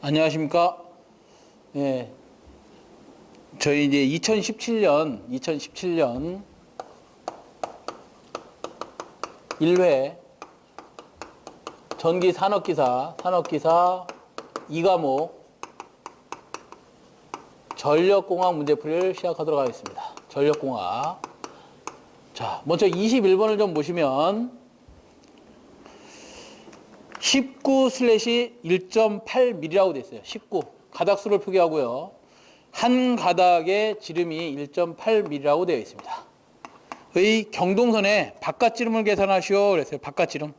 안녕하십니까? 예, 저희 이제 2017년 1회 전기 산업기사 2과목 전력공학 문제풀이를 시작하도록 하겠습니다. 전력공학. 자, 먼저 21번을 좀 보시면 19/1.8mm라고 되어 있어요. 19. 가닥수를 표기하고요. 한 가닥의 지름이 1.8mm라고 되어 있습니다. 의 경동선의 바깥지름을 계산하시오 그랬어요. 바깥지름.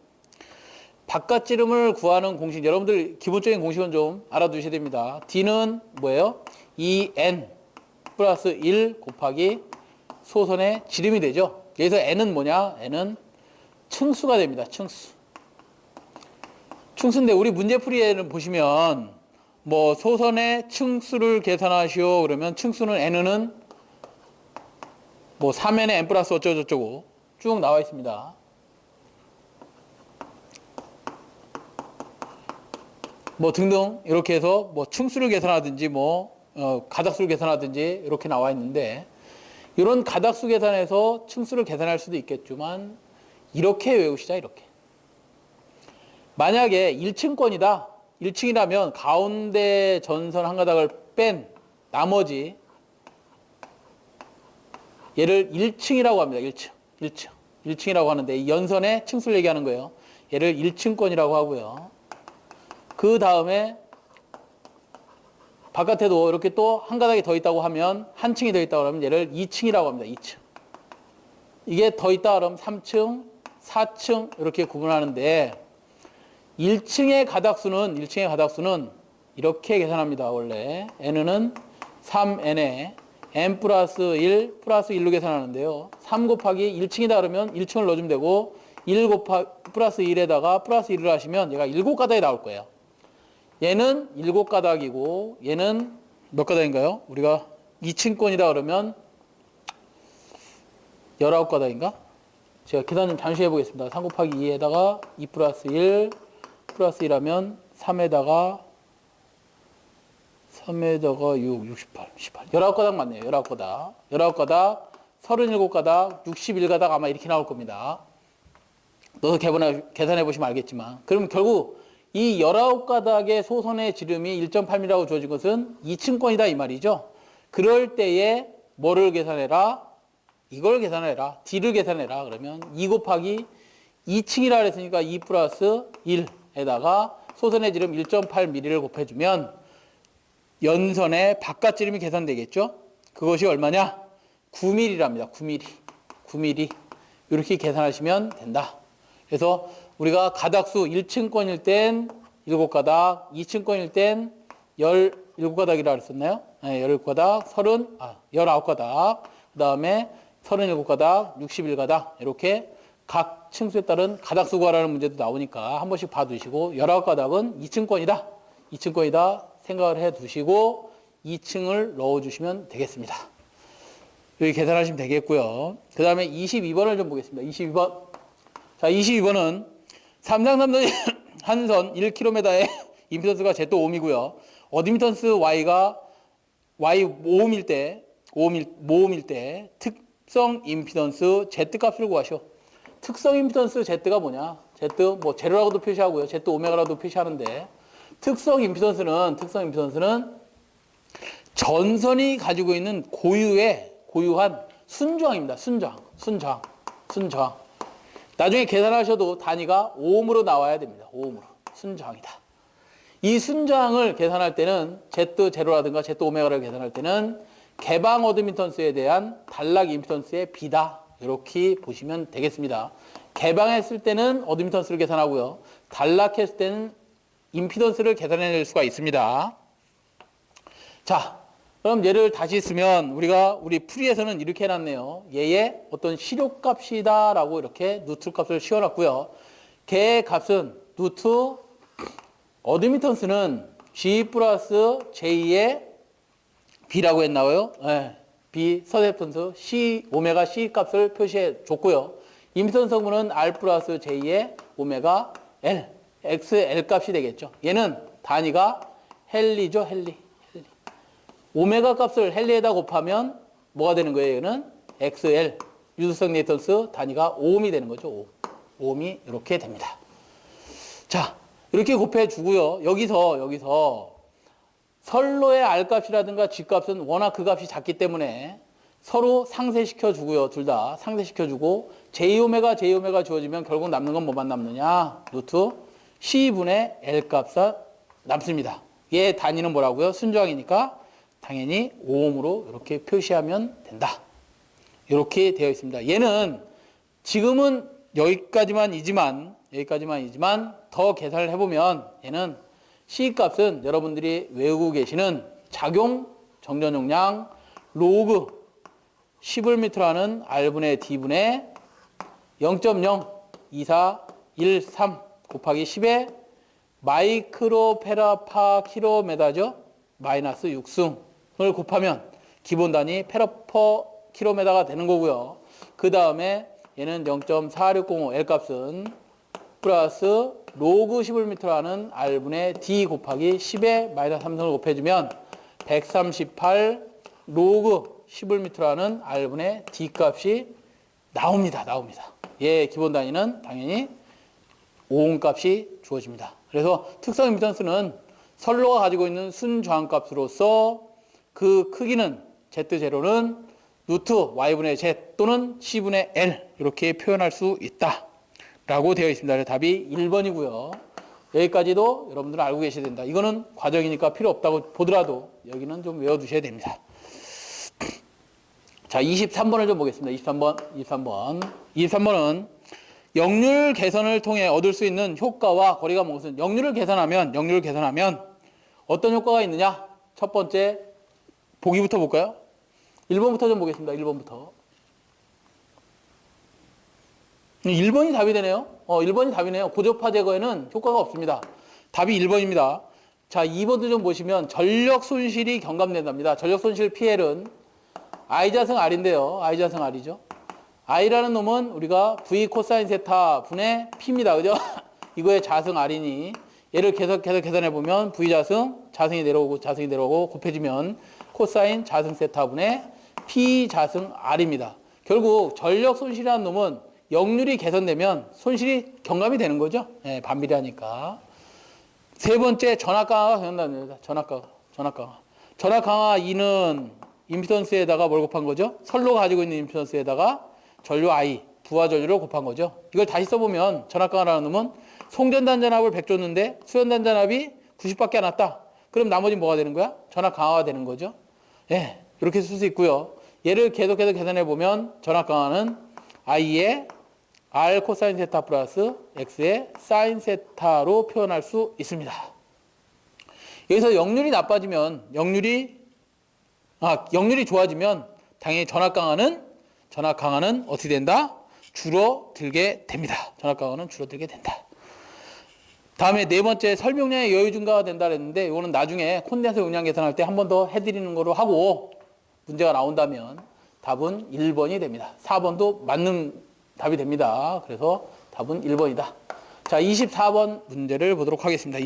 바깥지름을 구하는 공식, 여러분들 기본적인 공식은 좀 알아두셔야 됩니다. D는 뭐예요? 2n 플러스 1 곱하기 소선의 지름이 되죠. 여기서 n은 뭐냐? n은 층수가 됩니다. 층수인데 우리 문제풀이에는 보시면 뭐 소선의 층수를 계산하시오 그러면 층수는 n은 뭐 3n에 n 플러스 어쩌고저쩌고 쭉 나와 있습니다. 뭐 등등 이렇게 해서 뭐 층수를 계산하든지 뭐 가닥수를 계산하든지 이렇게 나와 있는데, 이런 가닥수 계산해서 층수를 계산할 수도 있겠지만 이렇게 외우시자. 이렇게 만약에 1층권이다 1층이라면 가운데 전선 한 가닥을 뺀 나머지 얘를 1층이라고 합니다. 1층이라고 하는데 이 연선의 층수를 얘기하는 거예요. 얘를 1층권이라고 하고요. 그 다음에 바깥에도 이렇게 또 한 가닥이 더 있다고 하면, 한 층이 더 있다고 하면 얘를 2층이라고 합니다. 2층. 이게 더 있다 그러면 3층, 4층 이렇게 구분하는데 1층의 가닥수는 이렇게 계산합니다. 원래 n은 3n에 n 플러스 1 플러스 1로 계산하는데요. 3 곱하기 1층이다 그러면 1층을 넣어주면 되고 1 곱하기 플러스 1에다가 플러스 1을 하시면 얘가 7가닥이 나올 거예요. 얘는 7가닥이고 얘는 몇 가닥인가요? 우리가 2층권이다 그러면 19가닥인가? 제가 계산 좀 잠시 해보겠습니다. 3 곱하기 2에다가 2 플러스 1 플러스 1하면 3에다가 6, 68, 19가닥 맞네요. 19가닥, 37가닥, 61가닥 아마 이렇게 나올 겁니다. 넣어서 계산해 보시면 알겠지만, 그럼 결국 이 19가닥의 소선의 지름이 1.8mm라고 주어진 것은 2층권이다 이 말이죠. 그럴 때에 뭐를 계산해라? 이걸 계산해라. D를 계산해라. 그러면 2 곱하기 2층이라 그랬으니까 2 플러스 1에다가 소선의 지름 1.8mm를 곱해주면 연선의 바깥지름이 계산되겠죠. 그것이 얼마냐? 9mm랍니다. 9mm. 이렇게 계산하시면 된다. 그래서 우리가 가닥수 1층권일 땐 7가닥, 2층권일 땐 17가닥이라고 그랬었나요? 네, 19가닥, 그 다음에 37가닥, 61가닥 이렇게 각 층수에 따른 가닥수 구하라는 문제도 나오니까 한 번씩 봐두시고, 19가닥은 2층권이다 생각을 해 두시고 2층을 넣어주시면 되겠습니다. 여기 계산하시면 되겠고요. 그 다음에 22번을 좀 보겠습니다. 22번. 자, 22번은 삼상삼선 한 선 1km의 임피던스가 Z 5ohm이고요. 어드미턴스 Y가 Y 모음일 때 특성 임피던스 Z 값을 구하시오. 특성 임피던스 Z가 뭐냐? Z 뭐 제로라고도 표시하고요. Z 오메가라도 표시하는데, 특성 임피던스는 전선이 가지고 있는 고유한 순저항입니다. 순저항. 나중에 계산하셔도 단위가 오음으로 나와야 됩니다. 오음으로. 순저항이다. 이 순저항을 계산할 때는 Z0라든가 Z 오메가를 계산할 때는 개방 어드미턴스에 대한 단락 임피던스의 B다. 이렇게 보시면 되겠습니다. 개방했을 때는 어드미턴스를 계산하고요. 단락했을 때는 임피던스를 계산해낼 수가 있습니다. 자, 그럼 얘를 다시 쓰면 우리 풀이에서는 이렇게 해놨네요. 얘의 어떤 실효값이다라고 이렇게 누트 값을 씌워놨고요. 걔의 값은 누트 어드미턴스는 G 플러스 J의 B라고 했나요? 네. B 서셉턴스 C 오메가 C 값을 표시해 줬고요. 임피던스 성분은 R 플러스 J의 오메가 L XL 값이 되겠죠. 얘는 단위가 헨리죠, 헨리. 오메가 값을 헨리에다 곱하면 뭐가 되는 거예요? 얘는 XL, 유수성 리액턴스 단위가 오음이 되는 거죠. 오음이 이렇게 됩니다. 자, 이렇게 곱해주고요. 여기서 선로의 R값이라든가 G값은 워낙 그 값이 작기 때문에 서로 상쇄시켜주고요. 둘 다 상쇄시켜주고 J오메가 주어지면 결국 남는 건 뭐만 남느냐? 루트 C분의 L값이 남습니다. 얘 단위는 뭐라고요? 순저항이니까 당연히 오음으로 이렇게 표시하면 된다. 이렇게 되어 있습니다. 얘는 지금은 여기까지만이지만 더 계산을 해보면 얘는 C값은 여러분들이 외우고 계시는 작용 정전 용량 로그 10L라는 R분의 D분의 0.02413 곱하기 10에 마이크로페라 킬로메다죠. 마이너스 6승을 곱하면 기본 단위 페라 킬로메다가 되는 거고요. 그 다음에 얘는 0.4605 L값은 플러스 로그 10L라는 R분의 D 곱하기 10에 마이너스 3승을 곱해주면 138 로그 10L라는 R분의 D 값이 나옵니다. 예, 기본 단위는 당연히 오hm 값이 주어집니다. 그래서 특성 임피던스는 선로가 가지고 있는 순저항값으로서 그 크기는 Z0는 루트 Y분의 Z 또는 C분의 L 이렇게 표현할 수 있다 라고 되어 있습니다. 그래서 답이 1번이고요. 여기까지도 여러분들은 알고 계셔야 된다. 이거는 과정이니까 필요 없다고 보더라도 여기는 좀 외워두셔야 됩니다. 자, 23번을 좀 보겠습니다. 23번은 역률 개선을 통해 얻을 수 있는 효과와 거리가 무엇은 역률을 계산하면 어떤 효과가 있느냐? 첫 번째 보기부터 볼까요? 1번부터 좀 보겠습니다. 1번이 답이 되네요. 1번이 답이네요. 고조파 제거에는 효과가 없습니다. 답이 1번입니다. 자, 2번도 좀 보시면 전력 손실이 경감된답니다. 전력 손실 PL은 I자승 R인데요. I자승 R이죠. I라는 놈은 우리가 V 코사인 세타 분의 P입니다. 그죠? 이거의 자승 R이니 얘를 계속 계산해 보면 V 자승이 내려오고 곱해지면 코사인 자승 세타 분의 P 자승 R입니다. 결국 전력 손실이라는 놈은 역률이 개선되면 손실이 경감이 되는 거죠. 예, 반비례하니까. 세 번째 전압 강화가 경감됩니다. 전압 강화 2는 임피던스에다가 뭘 곱한 거죠? 선로가 가지고 있는 임피던스에다가 전류 I, 부하 전류를 곱한 거죠. 이걸 다시 써보면 전압 강화라는 놈은 송전단 전압을 100 줬는데 수연단 전압이 90밖에 안 왔다. 그럼 나머지는 뭐가 되는 거야? 전압 강화가 되는 거죠. 예, 이렇게 쓸 수 있고요. 얘를 계속해서 계산해 보면 전압 강화는 I의 R 코사인 세타 플러스 X의 사인 세타로 표현할 수 있습니다. 여기서 역률이 좋아지면 당연히 전압 강화는 어떻게 된다? 줄어들게 됩니다. 전압 강화는 줄어들게 된다. 다음에 네 번째 설명량의 여유 증가가 된다 그랬는데 이거는 나중에 콘덴서 용량 계산할 때 한 번 더 해드리는 거로 하고 문제가 나온다면 답은 1번이 됩니다. 4번도 맞는 답이 됩니다. 그래서 답은 1번이다. 자, 24번 문제를 보도록 하겠습니다.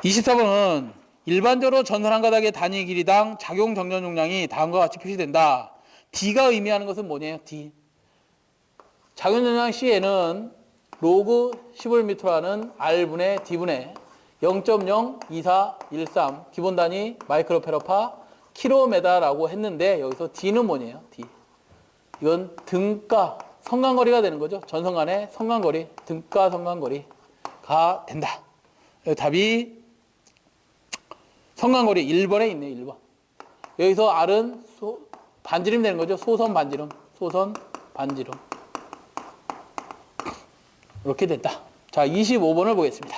24번은 일반적으로 전선 한 가닥의 단위 길이당 작용 정전 용량이 다음과 같이 표시된다. D가 의미하는 것은 뭐냐요? D. 작용 정량 C에는 로그 10L라는 R분의 D분의 0.02413 기본 단위 마이크로페라파 킬로메다라고 했는데 여기서 D는 뭐냐요? D. 이건 등가 성간거리가 되는 거죠. 전선 간의 성간거리, 등가 성간거리가 된다. 답이 성간거리 1번에 있네요. 1번. 여기서 R은 반지름 되는 거죠. 소선 반지름. 이렇게 됐다. 자, 25번을 보겠습니다.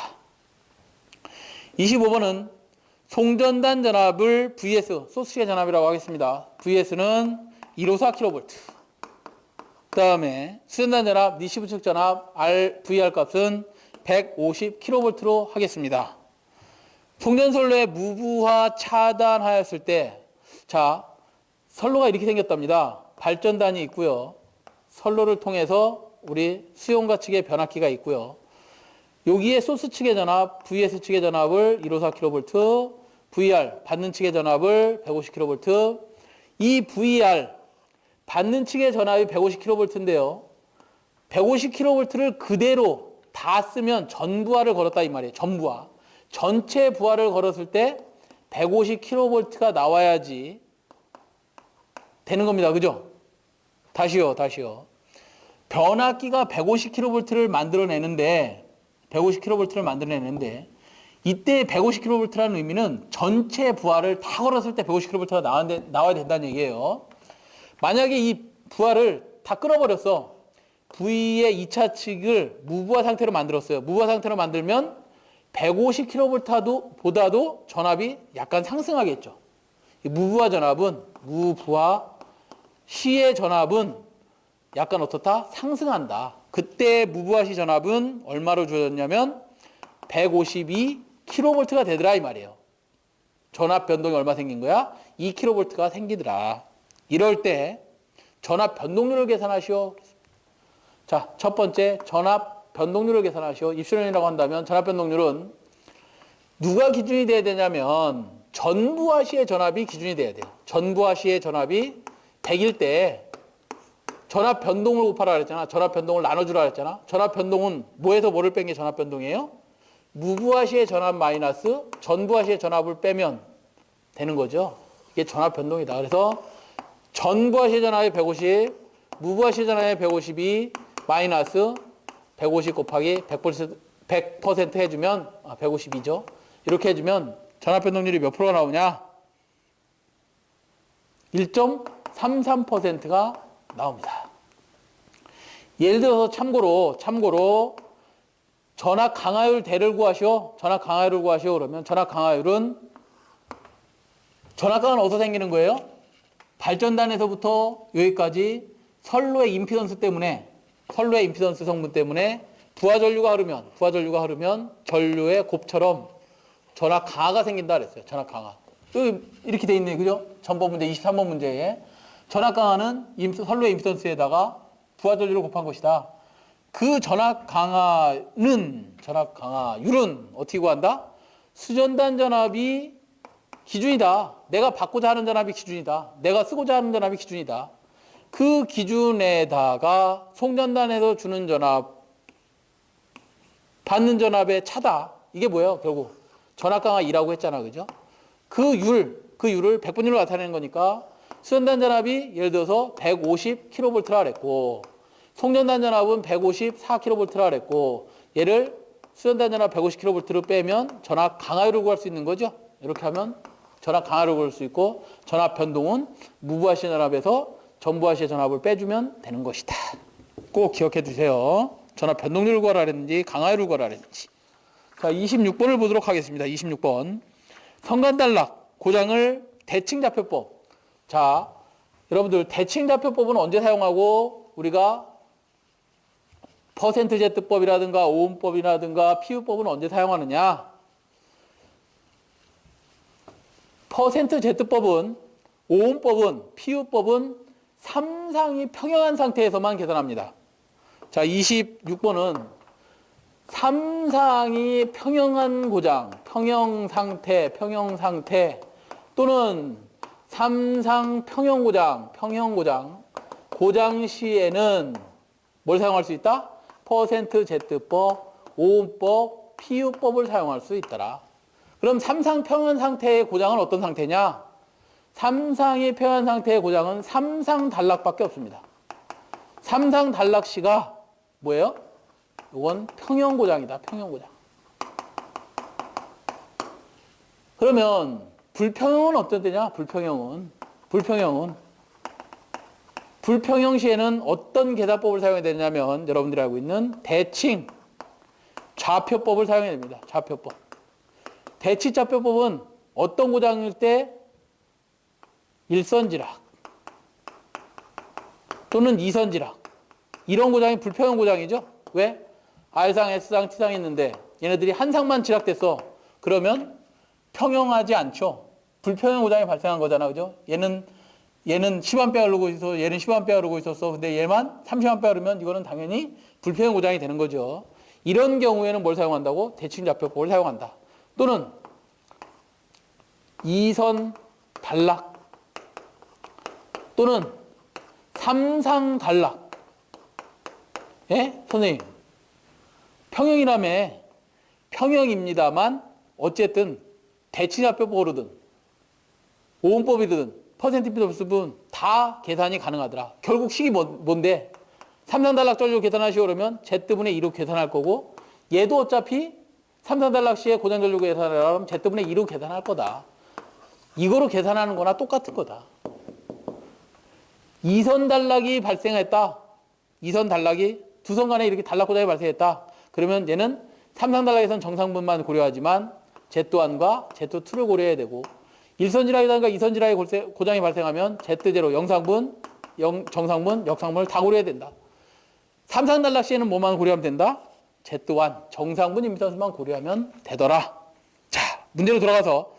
25번은 송전단 전압을 VS, 소스의 전압이라고 하겠습니다. VS는 154kV. 그 다음에 수전단 전압, 니시브 측 전압, VR 값은 150kV로 하겠습니다. 송전선로의 무부하 차단하였을 때, 자, 선로가 이렇게 생겼답니다. 발전단이 있고요. 선로를 통해서 우리 수용과 측의 변압기가 있고요. 여기에 소스 측의 전압, VS 측의 전압을 154kV, VR 받는 측의 전압을 150kV. 이 VR 받는 측의 전압이 150kV인데요. 150kV를 그대로 다 쓰면 전부하를 걸었다 이 말이에요. 전부하. 전체 부하를 걸었을 때 150kV가 나와야지 되는 겁니다. 그죠? 다시요. 변압기가 150kV를 만들어내는데 이때 150kV라는 의미는 전체 부하를 다 걸었을 때 150kV가 나와야 된다는 얘기예요. 만약에 이 부하를 다 끊어버렸어. V의 2차 측을 무부하 상태로 만들었어요. 무부하 상태로 만들면 150kV보다도 전압이 약간 상승하겠죠. 무부하 전압은, 무부하 시의 전압은 약간 어떻다? 상승한다. 그때 무부하 시 전압은 얼마로 주어졌냐면 152kV가 되더라 이 말이에요. 전압 변동이 얼마 생긴 거야? 2kV가 생기더라. 이럴 때 전압 변동률을 계산하시오. 자, 첫 번째 전압 변동률을 계산하시오. 입실론이라고 한다면 전압 변동률은 누가 기준이 돼야 되냐면 전부하 시의 전압이 기준이 돼야 돼요. 전부하 시의 전압이 100일 때 전압 변동을 곱하라 그랬잖아. 전압 변동을 나눠주라 그랬잖아. 전압 변동은 뭐에서 뭐를 뺀 게 전압 변동이에요? 무부하 시의 전압 마이너스 전부하 시의 전압을 빼면 되는 거죠. 이게 전압 변동이다. 그래서 전부하 시의 전압이 150, 무부하 시의 전압이 152 마이너스 150 곱하기 100% 해주면 152죠. 이렇게 해주면 전압 변동률이 몇 프로가 나오냐? 1.33%가 나옵니다. 예를 들어서 참고로 전압 강하율 대를 구하시오. 전압 강하율을 구하시오. 그러면 전압 강하율은 전압 강은 어디서 생기는 거예요? 발전단에서부터 여기까지 선로의 임피던스 성분 때문에 부하 전류가 흐르면 전류의 곱처럼 전압 강하가 생긴다 그랬어요. 전압 강하. 이렇게 돼 있네. 그죠? 전번 문제 23번 문제에 전압 강하는 선로의 임피던스에다가 부하 전류를 곱한 것이다. 그 전압 강하율은 어떻게 구한다? 수전단 전압이 기준이다. 내가 받고자 하는 전압이 기준이다. 내가 쓰고자 하는 전압이 기준이다. 그 기준에다가 송전단에서 주는 전압, 받는 전압의 차다. 이게 뭐예요? 결국 전압 강하 2라고 했잖아. 그죠? 그 율을 100분율로 나타내는 거니까 수전단 전압이 예를 들어서 150kV라 그랬고 송전단 전압은 154kV라 그랬고 얘를 수전단 전압 150kV를 빼면 전압 강하율을 구할 수 있는 거죠. 이렇게 하면 전압 강하율을 구할 수 있고 전압 변동은 무부하 시의 전압에서 전부하 시의 전압을 빼주면 되는 것이다. 꼭 기억해 두세요. 전압 변동률을 구하라 그랬는지 강하율을 구하라 그랬는지. 자, 26번을 보도록 하겠습니다. 26번. 성간단락 고장을 대칭좌표법. 자, 여러분들 대칭좌표법은 언제 사용하고 우리가 %Z법이라든가 오음법이라든가 PU법은 언제 사용하느냐? %Z법은 오음법은 PU법은 삼상이 평형한 상태에서만 계산합니다. 자, 26번은 삼상이 평형한 고장, 평형 상태 또는 삼상 평형 고장, 고장 시에는 뭘 사용할 수 있다? %Z법, 오음법, PU법을 사용할 수 있더라. 그럼 삼상 평형 상태의 고장은 어떤 상태냐? 삼상이 평형 상태의 고장은 삼상 단락밖에 없습니다. 삼상 단락 시가 뭐예요? 이건 평형 고장이다. 평형 고장. 그러면 불평형은 어떤 때냐? 불평형 시에는 어떤 계산법을 사용해야 되냐면 여러분들이 알고 있는 대칭 좌표법을 사용해야 됩니다. 좌표법. 대칭 좌표법은 어떤 고장일 때 일선지락 또는 이선지락 이런 고장이 불평형 고장이죠. 왜? R상, S상, T상이 있는데 얘네들이 한 상만 지락됐어. 그러면 평형하지 않죠. 불평형 고장이 발생한 거잖아. 그죠? 얘는 10A 흐르고 있어. 얘는 10A 흐르고 있었어. 근데 얘만 30A 흐르면 이거는 당연히 불평형 고장이 되는 거죠. 이런 경우에는 뭘 사용한다고? 대칭좌표법을 사용한다. 또는 이선 단락 또는 삼상 단락. 예? 선생님, 평형이라며. 평형입니다만 어쨌든 대칭좌표법으로든 오음법이든 퍼센티피더스분 다 계산이 가능하더라. 결국 식이 뭔데? 삼상단락 전류 계산하시오 그러면 Z분의 2로 계산할 거고, 얘도 어차피 삼상단락 시에 고장 전류 계산하려면 Z분의 2로 계산할 거다. 이거로 계산하는 거나 똑같은 거다. 이선 단락이 발생했다. 이선 단락이 두 선 간에 이렇게 단락 고장이 발생했다. 그러면 얘는 삼상단락에서는 정상분만 고려하지만 Z1과 Z2를 고려해야 되고, 일선지락이든가 이선지락의 고장이 발생하면 Z0 영상분, 정상분, 역상분을 다 고려해야 된다. 삼상단락 시에는 뭐만 고려하면 된다? Z1 정상분 임피던스만 고려하면 되더라. 자, 문제로 돌아가서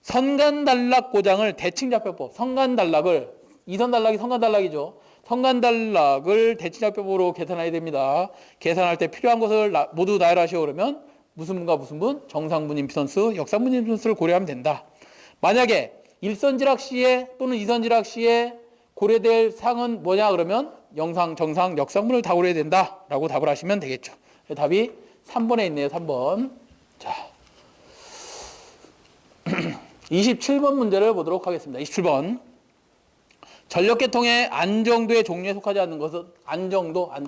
선간단락 고장을 대칭좌표법, 선간단락을, 이선단락이 선간단락이죠. 선간단락을 대칭좌표법으로 계산해야 됩니다. 계산할 때 필요한 것을 모두 나열하시오 그러면 무슨 분과 무슨 분? 정상분 임피던스, 역상분 임피던스를 고려하면 된다. 만약에 일선지락 시에 또는 이선지락 시에 고려될 상은 뭐냐 그러면 영상, 정상, 역상분을 다 고려해야 된다라고 답을 하시면 되겠죠. 답이 3번에 있네요. 3번. 자, 27번 문제를 보도록 하겠습니다. 27번. 전력계통의 안정도의 종류에 속하지 않는 것은 안정도가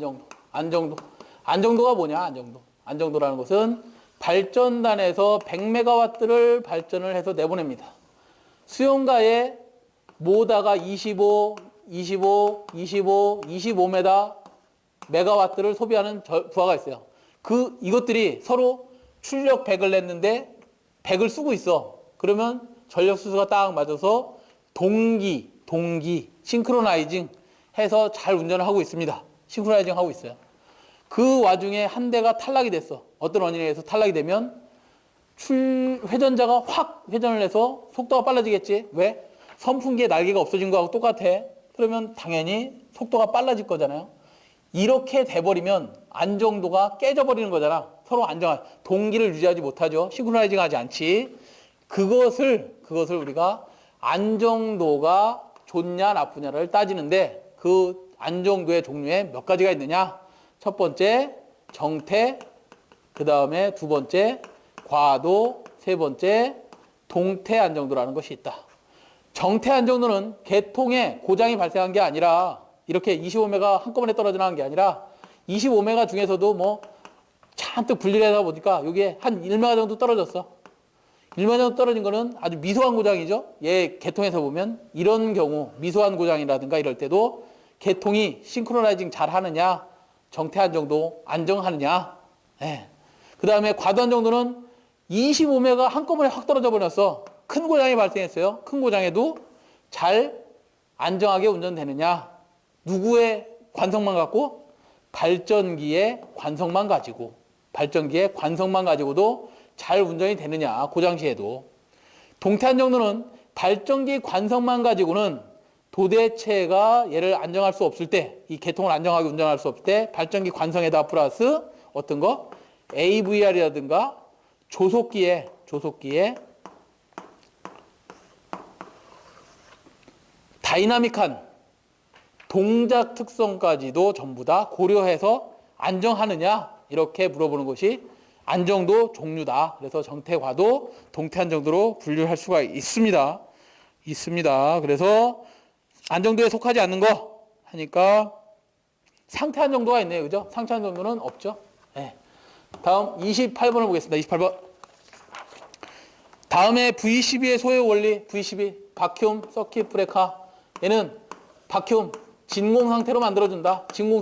뭐냐? 안정도라는 것은 발전단에서 100메가와트를 발전을 해서 내보냅니다. 수용가에 모다가 25메가와트를 소비하는 부하가 있어요. 이것들이 서로 출력 100을 냈는데 100을 쓰고 있어. 그러면 전력 수수가 딱 맞아서 동기, 싱크로나이징 해서 잘 운전을 하고 있습니다. 싱크로나이징 하고 있어요. 그 와중에 한 대가 탈락이 됐어. 어떤 원인에 의해서 탈락이 되면 회전자가 확 회전을 해서 속도가 빨라지겠지. 왜? 선풍기에 날개가 없어진 거하고 똑같아. 그러면 당연히 속도가 빨라질 거잖아요. 이렇게 돼버리면 안정도가 깨져버리는 거잖아. 서로 동기를 유지하지 못하죠. 싱크로나이징 하지 않지. 그것을 우리가 안정도가 좋냐 나쁘냐를 따지는데, 그 안정도의 종류에 몇 가지가 있느냐. 첫 번째 정태, 그 다음에 두 번째 과도, 세 번째 동태 안정도라는 것이 있다. 정태 안정도는 계통에 고장이 발생한 게 아니라, 이렇게 25메가 한꺼번에 떨어지는 게 아니라 25메가 중에서도 뭐 잔뜩 분리를 하다 보니까 여기에 한 1메가 정도 떨어졌어. 1메가 정도 떨어진 거는 아주 미소한 고장이죠. 얘 계통에서 보면 이런 경우 미소한 고장이라든가 이럴 때도 계통이 싱크로나이징 잘 하느냐, 정태 안정도 안정하느냐. 네. 그 다음에 과도 안정도는 25메가 한꺼번에 확 떨어져 버렸어. 큰 고장이 발생했어요. 큰 고장에도 잘 안정하게 운전되느냐. 누구의 관성만 갖고? 발전기의 관성만 가지고도 잘 운전이 되느냐. 고장 시에도. 동태 안정도는 발전기 관성만 가지고는 도대체가 얘를 안정할 수 없을 때, 이 계통을 안정하게 운전할 수 없을 때 발전기 관성에다 플러스 어떤 거? AVR이라든가 조속기에 다이나믹한 동작 특성까지도 전부 다 고려해서 안정하느냐, 이렇게 물어보는 것이 안정도 종류다. 그래서 정태, 과도, 동태 안정도로 분류할 수가 있습니다. 그래서 안정도에 속하지 않는 거 하니까 상태 안정도가 있네요. 그죠? 상태 안정도는 없죠. 네. 다음 28번을 보겠습니다. 28번. 다음에 V12의 소요 원리, V12 바큐움 서킷 브레이커. 얘는 바큐움 진공 상태로 만들어준다. 진공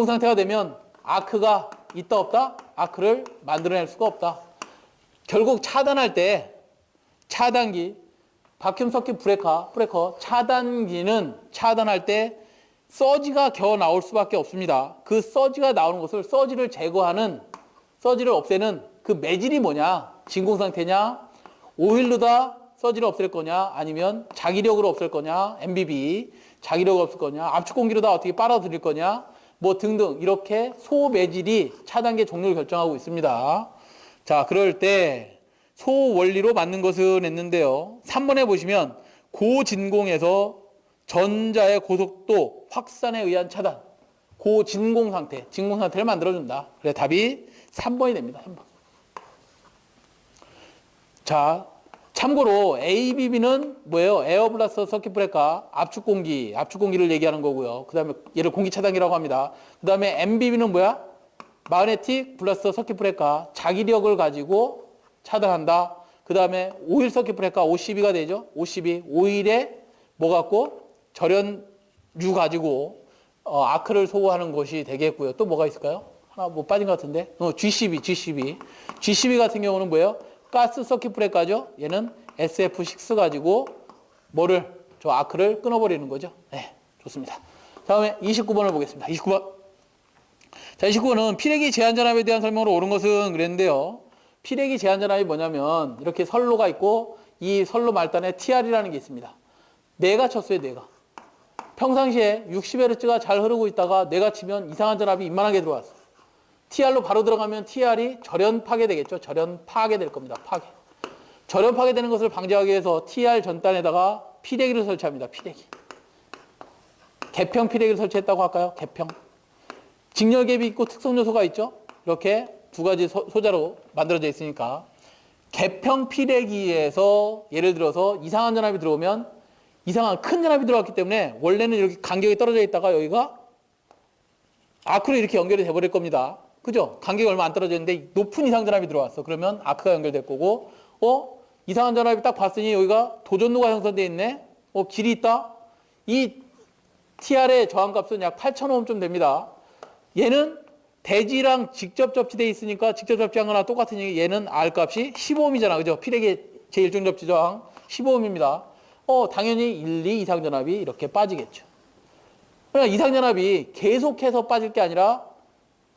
상태가 되면 아크가 있다 없다? 아크를 만들어낼 수가 없다. 결국 차단할 때 차단기, 바큐움 서킷 브레이커 차단기는 차단할 때 서지가 겨우 나올 수밖에 없습니다. 그 서지가 나오는 것을, 서지를 없애는 그 매질이 뭐냐? 진공 상태냐? 오일로다 서지를 없앨 거냐? 아니면 자기력으로 없앨 거냐? MBB 자기력으로 없앨 거냐? 압축 공기로 다 어떻게 빨아들일 거냐? 뭐 등등 이렇게 소매질이 차단계 종류를 결정하고 있습니다. 자, 그럴 때 소원리로 맞는 것은 했는데요. 3번에 보시면 고진공에서 전자의 고속도 확산에 의한 차단. 고진공 상태, 진공 상태를 만들어준다. 그래서 답이 3번이 됩니다. 3번. 자, 참고로 ABB는 뭐예요? 에어 블라스터 서킷 브레이커, 압축공기를 얘기하는 거고요. 그 다음에 얘를 공기 차단기라고 합니다. 그 다음에 MBB는 뭐야? 마그네틱 블라스터 서킷 브레이커, 자기력을 가지고 차단한다. 그 다음에 오일 서킷 브레이커, OCB가 되죠. OCB, 오일에 뭐 갖고 절연유 가지고 아크를 소모하는 것이 되겠고요. 또 뭐가 있을까요? 하나 뭐 빠진 것 같은데. GCB 같은 경우는 뭐예요? 가스 서킷 브레이커죠. 얘는 SF6 가지고 저 아크를 끊어버리는 거죠. 네, 좋습니다. 다음에 29번을 보겠습니다. 29번. 자, 29번은 피레기 제한전압에 대한 설명으로 옳은 것은 그랬는데요. 피레기 제한전압이 뭐냐면 이렇게 선로가 있고 이 선로 말단에 TR이라는 게 있습니다. 내가 쳤어요, 내가. 평상시에 60Hz가 잘 흐르고 있다가 내가 치면 이상한 전압이 이만하게 들어왔어. TR로 바로 들어가면 TR이 절연 파괴되겠죠. 절연 파괴될 겁니다. 절연 파괴되는 것을 방지하기 위해서 TR 전단에다가 피레기를 설치합니다. 피레기. 개평 피레기를 설치했다고 할까요? 개평. 직렬갭이 있고 특성 요소가 있죠. 이렇게 두 가지 소자로 만들어져 있으니까 개평 피레기에서 예를 들어서 이상한 전압이 들어오면 이상한 큰 전압이 들어왔기 때문에 원래는 이렇게 간격이 떨어져 있다가 여기가 아크로 이렇게 연결이 돼버릴 겁니다. 그죠? 간격이 얼마 안 떨어져 있는데 높은 이상 전압이 들어왔어. 그러면 아크가 연결될 거고, 이상한 전압이 딱 봤으니 여기가 도전로가 형성되어 있네. 길이 있다. 이 TR의 저항값은 약 8,000ohm쯤 됩니다. 얘는 대지랑 직접 접지되어 있으니까 직접 접지한 거나 똑같으니 얘는 R 값이 15ohm이잖아. 그죠? 피레기 제1중 접지 저항 15ohm입니다. 당연히 1, 2 이상 전압이 이렇게 빠지겠죠. 그러니까 이상 전압이 계속해서 빠질 게 아니라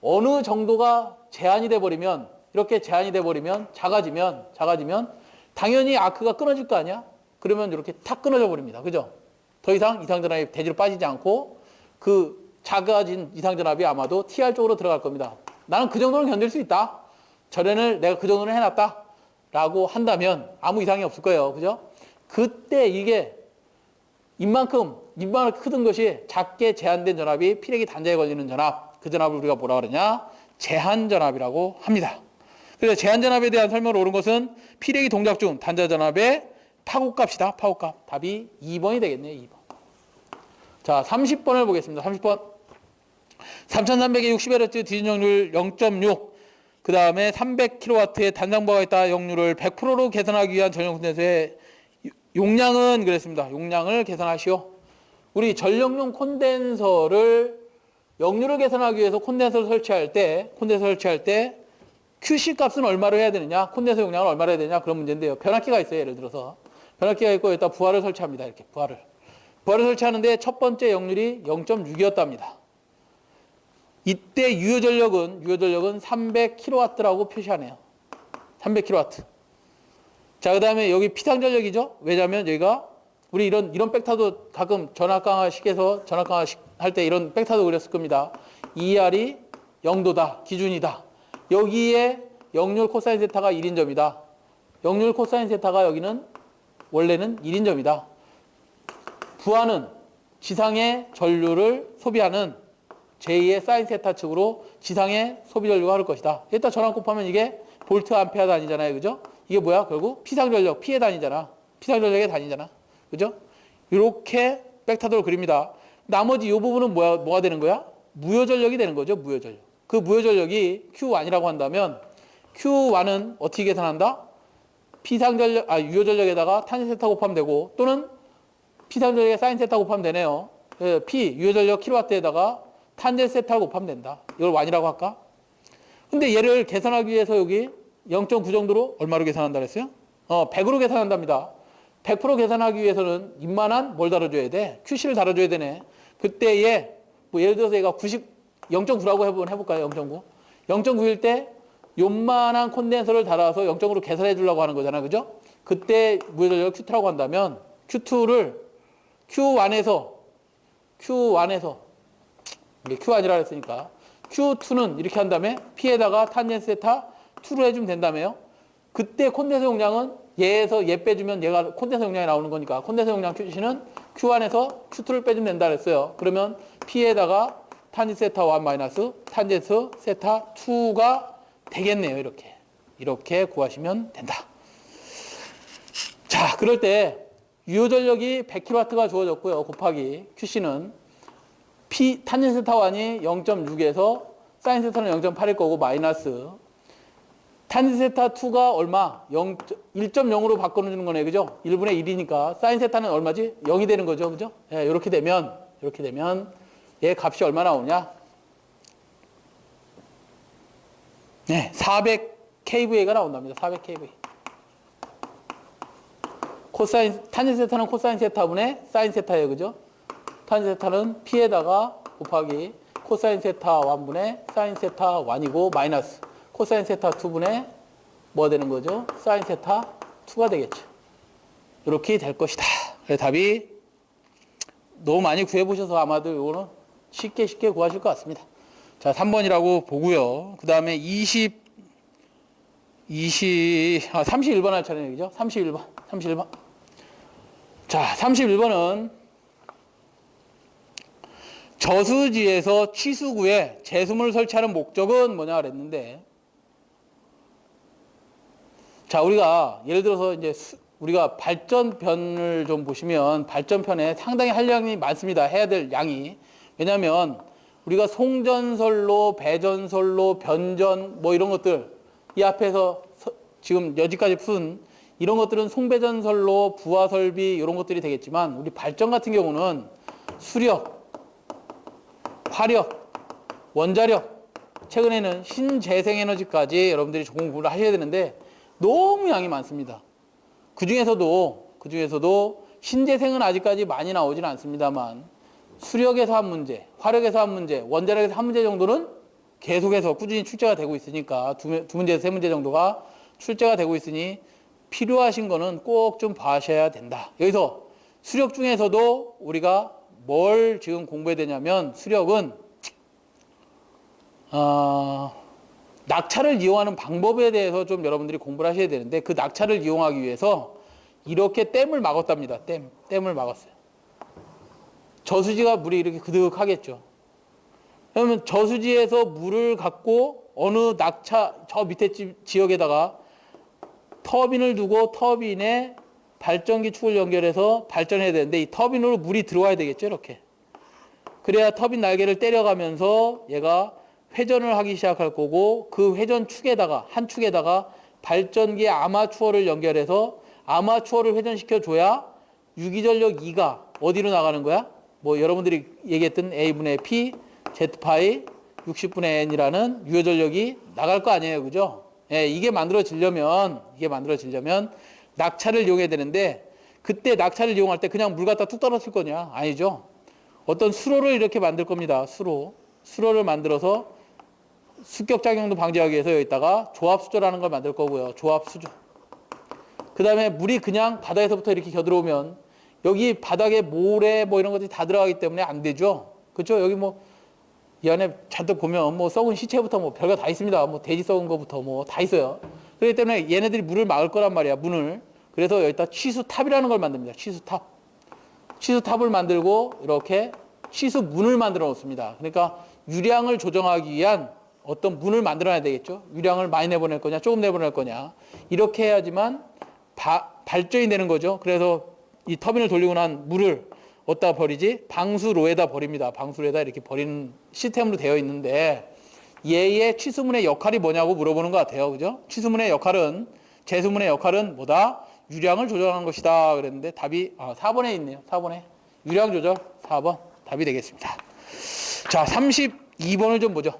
어느 정도가 제한이 돼 버리면 이렇게 제한이 돼 버리면 작아지면 당연히 아크가 끊어질 거 아니야? 그러면 이렇게 탁 끊어져 버립니다. 그죠? 더 이상 이상 전압이 대지로 빠지지 않고 그 작아진 이상 전압이 아마도 TR 쪽으로 들어갈 겁니다. 나는 그 정도는 견딜 수 있다. 절연을 내가 그 정도는 해놨다. 라고 한다면 아무 이상이 없을 거예요. 그죠? 그때 이게 이만큼 크던 것이 작게 제한된 전압이 피레기 단자에 걸리는 전압. 그 전압을 우리가 뭐라 그러냐? 제한 전압이라고 합니다. 그래서 제한 전압에 대한 설명을 옳은 것은 피레기 동작 중 단자 전압의 파고값이다. 파고값. 답이 2번이 되겠네요. 2번. 자, 30번을 보겠습니다. 30번. 3300의 60Hz 디진 역률 0.6, 그 다음에 300kW의 단상부하가 있다 역률을 100%로 계산하기 위한 전용 콘덴서의 용량은 그랬습니다. 용량을 계산하시오. 우리 전력용 콘덴서를 역률을 계산하기 위해서 콘덴서를 설치할 때 QC 값은 얼마로 해야 되느냐, 콘덴서 용량을 얼마로 해야 되냐, 그런 문제인데요. 변압기가 있어요. 예를 들어서 변압기가 있고 여기다 부하를 설치합니다. 이렇게 부하를 설치하는데 첫 번째 역률이 0.6이었답니다. 이때 유효전력은 300kW라고 표시하네요. 300kW. 자, 그 다음에 여기 피상전력이죠. 왜냐하면 여기가 우리 이런 백타도 가끔 전압강화식에서 전압강화식 할 때 이런 백타도 그렸을 겁니다. ER이 0도다. 기준이다. 여기에 역률 코사인 세타가 1인점이다. 역률 코사인 세타가 여기는 원래는 1인점이다. 부하는 지상의 전류를 소비하는 제2의 사인 세타 측으로 지상의 소비 전류가 흐를 것이다. 일단 전압 곱하면 이게 볼트 암페어 단위잖아요. 그죠? 이게 뭐야? 결국 피상 전력, 피의 단위잖아. 피상 전력의 단위잖아. 그죠? 이렇게 백타도를 그립니다. 나머지 이 부분은 뭐가 되는 거야? 무효 전력이 되는 거죠. 무효 전력. 그 무효 전력이 Q1이라고 한다면 Q1은 어떻게 계산한다? 유효 전력에다가 탄젠 세타 곱하면 되고, 또는 피상 전력에 사인 세타 곱하면 되네요. 유효 전력 킬로와트에다가 탄젠 세타 곱하면 된다. 이걸 1이라고 할까? 근데 얘를 계산하기 위해서 여기 0.9 정도로 얼마로 계산한다 그랬어요? 100으로 계산한답니다. 100% 계산하기 위해서는 이만한 뭘 달아줘야 돼? QC를 달아줘야 되네. 그때에 뭐 예를 들어서 얘가 0.9라고 해볼까요? 0.9. 0.9일 때 요만한 콘덴서를 달아서 0.9로 계산해 주려고 하는 거잖아. 그죠? 그때 무효전력을 Q2라고 한다면 Q2를 Q1에서 이게 Q 아니라 그랬으니까. Q2는 이렇게 한 다음에 P에다가 탄젠스 세타 2로 해주면 된다며요. 그때 콘덴서 용량은 얘에서 얘 빼주면 얘가 콘덴서 용량이 나오는 거니까 콘덴서 용량 QC는 Q1에서 Q2를 빼주면 된다 그랬어요. 그러면 P에다가 탄젠스 세타 1 마이너스 탄젠스 세타 2가 되겠네요. 이렇게. 이렇게 구하시면 된다. 자, 그럴 때 유효전력이 100kW가 주어졌고요. 곱하기 QC는 탄젠스 세타 1이 0.6에서 사인 세타는 0.8일 거고 마이너스 탄젠스 세타 2가 얼마? 1.0으로 바꿔주는 거네. 그죠? 1분의 1이니까 사인 세타는 얼마지? 0이 되는 거죠. 그죠? 예, 이렇게 되면 얘 값이 얼마 나오냐? 네, 400kVA가 나온답니다. 400kVA. 탄젠스 세타는 코사인 세타분의 사인 세타예요. 그죠? 탄젠스 세타는 P에다가 곱하기 코사인 세타 1분의 사인 세타 1이고 마이너스 코사인 세타 2분의 뭐가 되는 거죠? 사인 세타 2가 되겠죠. 이렇게 될 것이다. 그래서 답이 너무 많이 구해보셔서 아마도 이거는 쉽게 구하실 것 같습니다. 자, 3번이라고 보고요. 그 다음에 31번 할 차례네요. 그죠? 31번. 자, 31번은 저수지에서 취수구에 제수문을 설치하는 목적은 뭐냐 그랬는데, 자, 우리가 예를 들어서 이제 우리가 발전편을 좀 보시면 발전편에 상당히 할 양이 많습니다. 해야 될 양이. 왜냐하면 우리가 송전선로, 배전선로, 변전 뭐 이런 것들 이 앞에서 지금 여기까지 푼 이런 것들은 송배전선로, 부하설비 이런 것들이 되겠지만 우리 발전 같은 경우는 수력, 화력, 원자력, 최근에는 신재생에너지까지 여러분들이 조금 공부를 하셔야 되는데 너무 양이 많습니다. 그 중에서도 신재생은 아직까지 많이 나오진 않습니다만 수력에서 한 문제, 화력에서 한 문제, 원자력에서 한 문제 정도는 계속해서 꾸준히 출제가 되고 있으니까 두 문제에서 세 문제 정도가 출제가 되고 있으니 필요하신 거는 꼭 좀 봐셔야 된다. 여기서 수력 중에서도 우리가 뭘 지금 공부해야 되냐면 수력은 낙차를 이용하는 방법에 대해서 좀 여러분들이 공부를 하셔야 되는데 그 낙차를 이용하기 위해서 이렇게 댐을 막았답니다. 댐을 막았어요. 저수지가 물이 이렇게 그득하겠죠. 그러면 저수지에서 물을 갖고 어느 낙차 저 밑에 지역에다가 터빈을 두고 터빈에 발전기 축을 연결해서 발전해야 되는데 이 터빈으로 물이 들어와야 되겠죠. 이렇게. 그래야 터빈 날개를 때려가면서 얘가 회전을 하기 시작할 거고 그 회전 축에다가 한 축에다가 발전기의 아마추어를 연결해서 아마추어를 회전시켜줘야 유기전력 2가 어디로 나가는 거야? 뭐 여러분들이 얘기했던 A분의 P, Z파이, 60분의 N이라는 유효전력이 나갈 거 아니에요. 그죠? 예, 이게 만들어지려면 낙차를 이용해야 되는데 그때 낙차를 이용할 때 그냥 물 갖다 뚝 떨어질 거냐? 아니죠. 어떤 수로를 이렇게 만들 겁니다. 수로를 만들어서 습격작용도 방지하기 위해서 여기다가 조합수조라는 걸 만들 거고요. 조합수조. 그 다음에 물이 그냥 바다에서부터 이렇게 겨들어오면 여기 바닥에 모래 뭐 이런 것들이 다 들어가기 때문에 안 되죠. 그렇죠? 여기 뭐 이 안에 잔뜩 보면 뭐 썩은 시체부터 뭐 별거 다 있습니다. 뭐 돼지 썩은 거부터 뭐 다 있어요. 그렇기 때문에 얘네들이 물을 막을 거란 말이야. 문을. 그래서 여기다 취수탑이라는 걸 만듭니다. 취수탑. 취수탑을 만들고 이렇게 취수문을 만들어 놓습니다. 그러니까 유량을 조정하기 위한 어떤 문을 만들어야 되겠죠. 유량을 많이 내보낼 거냐, 조금 내보낼 거냐. 이렇게 해야지만 발전이 되는 거죠. 그래서 이 터빈을 돌리고 난 물을 어디다 버리지? 방수로에다 버립니다. 방수로에다 이렇게 버리는 시스템으로 되어 있는데 얘의 취수문의 역할이 뭐냐고 물어보는 것 같아요. 그죠? 취수문의 역할은, 제수문의 역할은 뭐다? 유량을 조절하는 것이다. 그랬는데 답이 4번에 있네요. 4번에. 유량 조절 4번. 답이 되겠습니다. 자, 32번을 좀 보죠.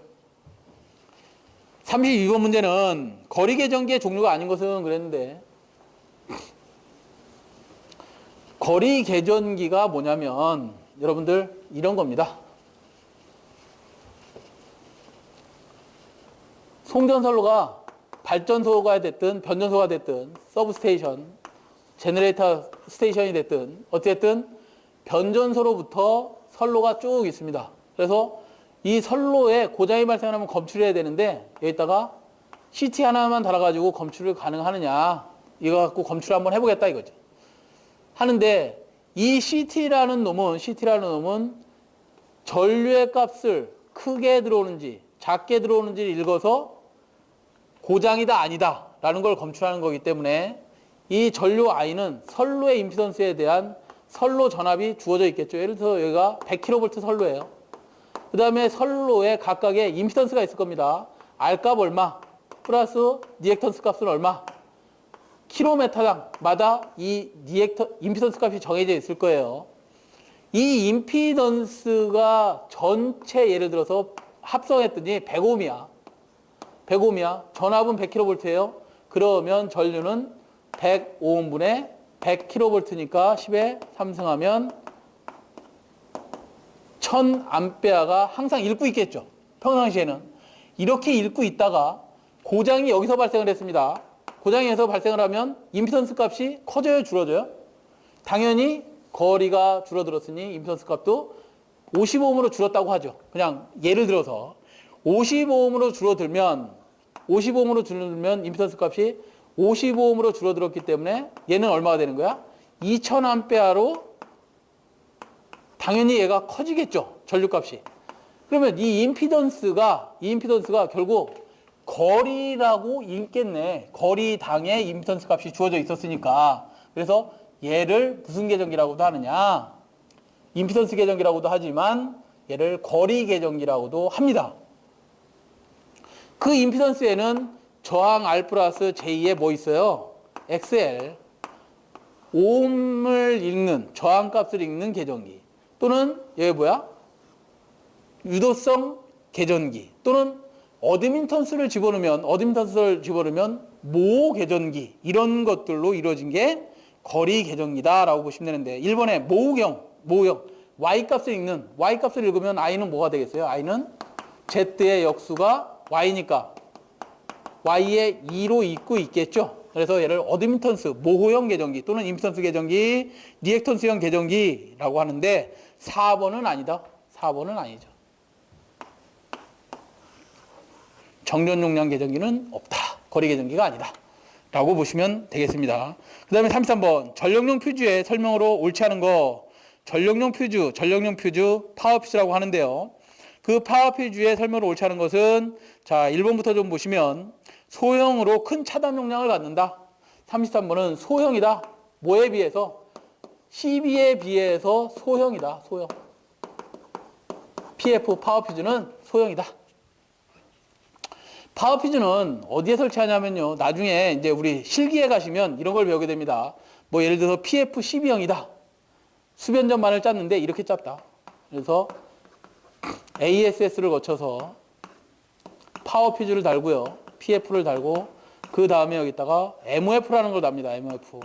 32번 문제는 거리 계전기의 종류가 아닌 것은 그랬는데 거리 계전기가 뭐냐면 여러분들 이런 겁니다. 송전선로가 발전소가 됐든 변전소가 됐든 서브스테이션, 제너레이터 스테이션이 됐든 어쨌든 변전소로부터 선로가 쭉 있습니다. 그래서 이 선로에 고장이 발생하면 검출해야 되는데 여기다가 CT 하나만 달아가지고 검출을 가능하느냐 이거 갖고 검출 한번 해보겠다 이거죠. 하는데 이 CT라는 놈은 전류의 값을 크게 들어오는지 작게 들어오는지를 읽어서 고장이다 아니다 라는 걸 검출하는 거기 때문에 이 전류 I는 선로의 임피던스에 대한 선로 전압이 주어져 있겠죠. 예를 들어서 여기가 100kV 선로예요. 그 다음에 선로에 각각의 임피던스가 있을 겁니다. R값 얼마 플러스 리액턴스 값은 얼마 킬로미터당마다 이 임피던스 값이 정해져 있을 거예요. 이 임피던스가 전체 예를 들어서 합성했더니 100옴이야. 100옴이야. 전압은 100kV예요. 그러면 전류는 105분의 100kV니까 10에 3승하면 1000A가 항상 읽고 있겠죠. 평상시에는. 이렇게 읽고 있다가 고장이 여기서 발생을 했습니다. 고장이 여기서 발생을 하면 임피던스 값이 커져요, 줄어져요? 당연히 거리가 줄어들었으니 임피던스 값도 50옴으로 줄었다고 하죠. 그냥 예를 들어서 50옴으로 줄어들면 임피던스 값이 55옴으로 줄어들었기 때문에 얘는 얼마가 되는 거야? 2000A로 당연히 얘가 커지겠죠. 전류값이. 그러면 이 임피던스가 결국 거리라고 읽겠네. 거리당의 임피던스 값이 주어져 있었으니까. 그래서 얘를 무슨 계정기라고도 하느냐? 임피던스 계정기라고도 하지만 얘를 거리 계정기라고도 합니다. 그 임피던스에는 저항 R 플러스 J에 뭐 있어요? XL. 오음을 읽는, 저항값을 읽는 계정기. 또는 여기 뭐야? 유도성 계전기. 또는 어드민턴스를 집어넣으면 모 계전기. 이런 것들로 이루어진 게 거리 계전기다라고 보시면 되는데 1번에 모우경. Y값을 읽으면 I는 뭐가 되겠어요? I는 Z의 역수가 Y니까 Y의 2로 읽고 있겠죠. 그래서 얘를 어드민턴스, 모호형 계전기 또는 임피던스 계전기, 리액턴스형 계전기라고 하는데 4번은 아니다. 4번은 아니죠. 정전 용량 계전기는 없다. 거리 계전기가 아니다. 라고 보시면 되겠습니다. 그 다음에 33번 전력용 퓨즈의 설명으로 옳지 않은 거 전력용 퓨즈 파워 퓨즈라고 하는데요. 그 파워 퓨즈의 설명으로 옳지 않은 것은 자 1번부터 좀 보시면 소형으로 큰 차단 용량을 갖는다. 33번은 소형이다. 뭐에 비해서? CB에 비해서 소형이다. 소형. PF 파워 퓨즈는 소형이다. 파워 퓨즈는 어디에 설치하냐면요. 나중에 이제 우리 실기에 가시면 이런 걸 배우게 됩니다. 뭐 예를 들어서 PF 12형이다. 수변전반을 짰는데 이렇게 짰다. 그래서 ASS를 거쳐서 파워 퓨즈를 달고요. PF를 달고 그 다음에 여기다가 MOF라는 걸 답니다. MOF.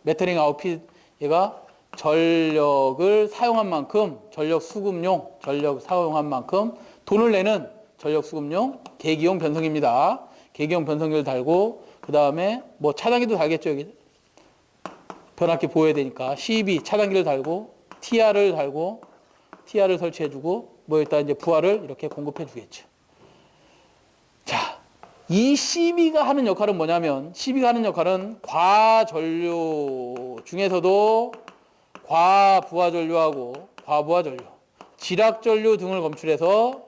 메터링 아웃핏 얘가 전력을 사용한 만큼 전력 사용한 만큼 돈을 내는 전력 수급용 계기용 변성기입니다. 계기용 변성기를 달고 그 다음에 뭐 차단기도 달겠죠. 여기 변압기 보호해야 되니까 CB 차단기를 달고 TR을 설치해주고 뭐 일단 이제 부하를 이렇게 공급해주겠죠. 자, 이 CB가 하는 역할은 뭐냐면 CB가 하는 역할은 과전류 중에서도 과부하 전류하고 과부하 전류, 지락 전류 등을 검출해서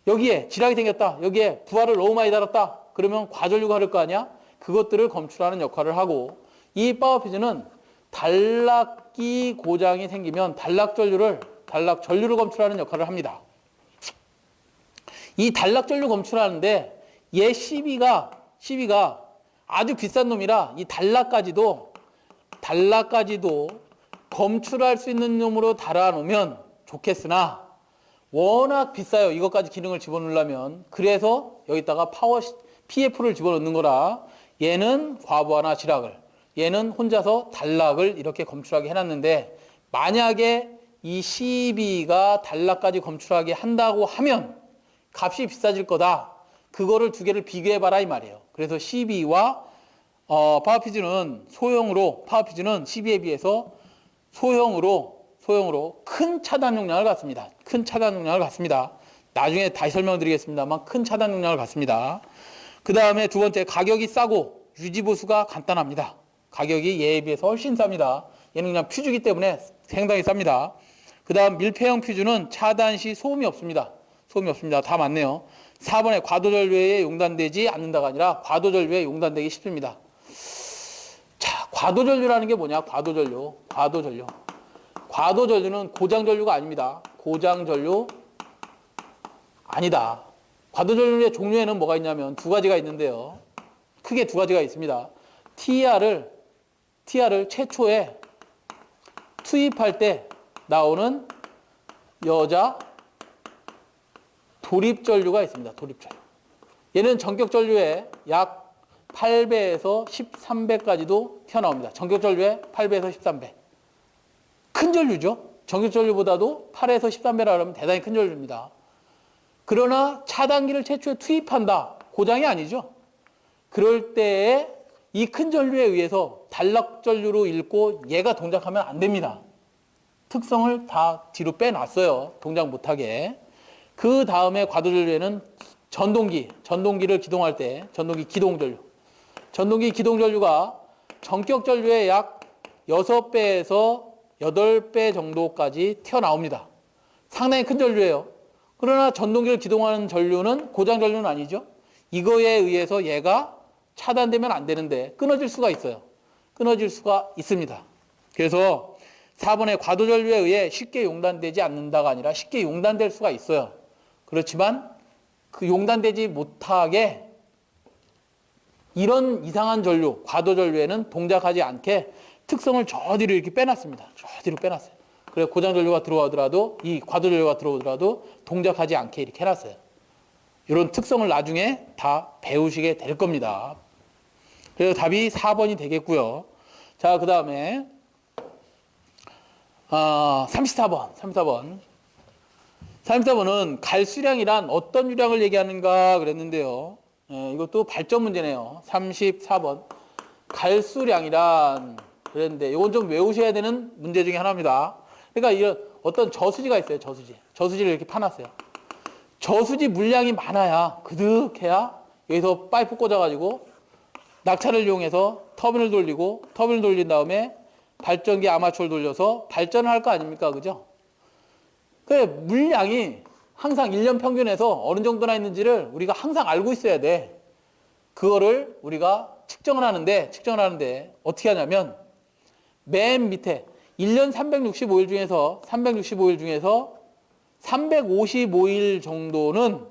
여기에 지락이 생겼다. 여기에 부하를 너무 많이 달았다. 그러면 과전류가 흐를 거 아니야? 그것들을 검출하는 역할을 하고 이 파워 퓨즈는 단락기 고장이 생기면 단락 전류를 검출하는 역할을 합니다. 이 단락 전류 검출하는데 얘 CB가 아주 비싼 놈이라 이 단락까지도 검출할 수 있는 놈으로 달아놓으면 좋겠으나 워낙 비싸요. 이것까지 기능을 집어넣으려면. 그래서 여기다가 PF를 집어넣는 거라 얘는 과부하나 지락을, 얘는 혼자서 단락을 이렇게 검출하게 해놨는데 만약에 이 CB가 단락까지 검출하게 한다고 하면 값이 비싸질 거다. 그거를 두 개를 비교해봐라 이 말이에요. 그래서 CB와 파워퓨즈는 CB에 비해서 소형으로 소형으로 큰 차단 용량을 갖습니다. 큰 차단 용량을 갖습니다. 나중에 다시 설명드리겠습니다만 큰 차단 용량을 갖습니다. 그 다음에 두 번째, 가격이 싸고 유지보수가 간단합니다. 가격이 얘에 비해서 훨씬 쌉니다. 얘는 그냥 퓨즈이기 때문에 상당히 쌉니다. 그 다음 밀폐형 퓨즈는 차단 시 소음이 없습니다. 소음이 없습니다. 다 맞네요. 4번에 과도전류에 용단되지 않는다가 아니라 과도전류에 용단되기 쉽습니다. 자, 과도전류라는 게 뭐냐? 과도전류. 과도전류는 고장전류가 아닙니다. 고장전류 아니다. 과도전류의 종류에는 뭐가 있냐면 두 가지가 있는데요. 크게 두 가지가 있습니다. TER을 최초에 투입할 때 나오는 여자 도립전류가 있습니다. 도립전류. 얘는 전격전류의 약 8배에서 13배까지도 튀어나옵니다. 전격전류의 8배에서 13배. 큰 전류죠. 전격전류보다도 8에서 13배라 하면 대단히 큰 전류입니다. 그러나 차단기를 최초에 투입한다. 고장이 아니죠. 그럴 때에 이 큰 전류에 의해서 단락전류로 읽고 얘가 동작하면 안 됩니다. 특성을 다 뒤로 빼놨어요. 동작 못하게. 그 다음에 과도전류에는 전동기를 기동할 때 전동기 기동전류가 전격전류의 약 6배에서 8배 정도까지 튀어나옵니다. 상당히 큰 전류예요. 그러나 전동기를 기동하는 전류는 고장전류는 아니죠. 이거에 의해서 얘가 차단되면 안 되는데 끊어질 수가 있어요. 끊어질 수가 있습니다. 그래서 4번의 과도전류에 의해 쉽게 용단되지 않는다가 아니라 쉽게 용단될 수가 있어요. 그렇지만 그 용단되지 못하게 이런 이상한 전류, 과도전류에는 동작하지 않게 특성을 저 뒤로 이렇게 빼놨습니다. 저 뒤로 빼놨어요. 그래서 고장전류가 들어오더라도 이 과도전류가 들어오더라도 동작하지 않게 이렇게 해놨어요. 이런 특성을 나중에 다 배우시게 될 겁니다. 그래서 답이 4번이 되겠고요. 자, 그 다음에 34번은 갈수량이란 어떤 유량을 얘기하는가 그랬는데요. 이것도 발전 문제네요. 34번. 갈수량이란 그랬는데 이건 좀 외우셔야 되는 문제 중에 하나입니다. 그러니까 이런 어떤 저수지가 있어요. 저수지를 이렇게 파놨어요. 저수지 물량이 많아야 그득해야 여기서 파이프 꽂아가지고 낙차를 이용해서 터빈을 돌리고 터빈을 돌린 다음에 발전기 아마추어를 돌려서 발전을 할 거 아닙니까? 그죠? 그 물량이 항상 1년 평균에서 어느 정도나 있는지를 우리가 항상 알고 있어야 돼. 그거를 우리가 측정을 하는데 어떻게 하냐면 맨 밑에 1년 365일 중에서 355일 정도는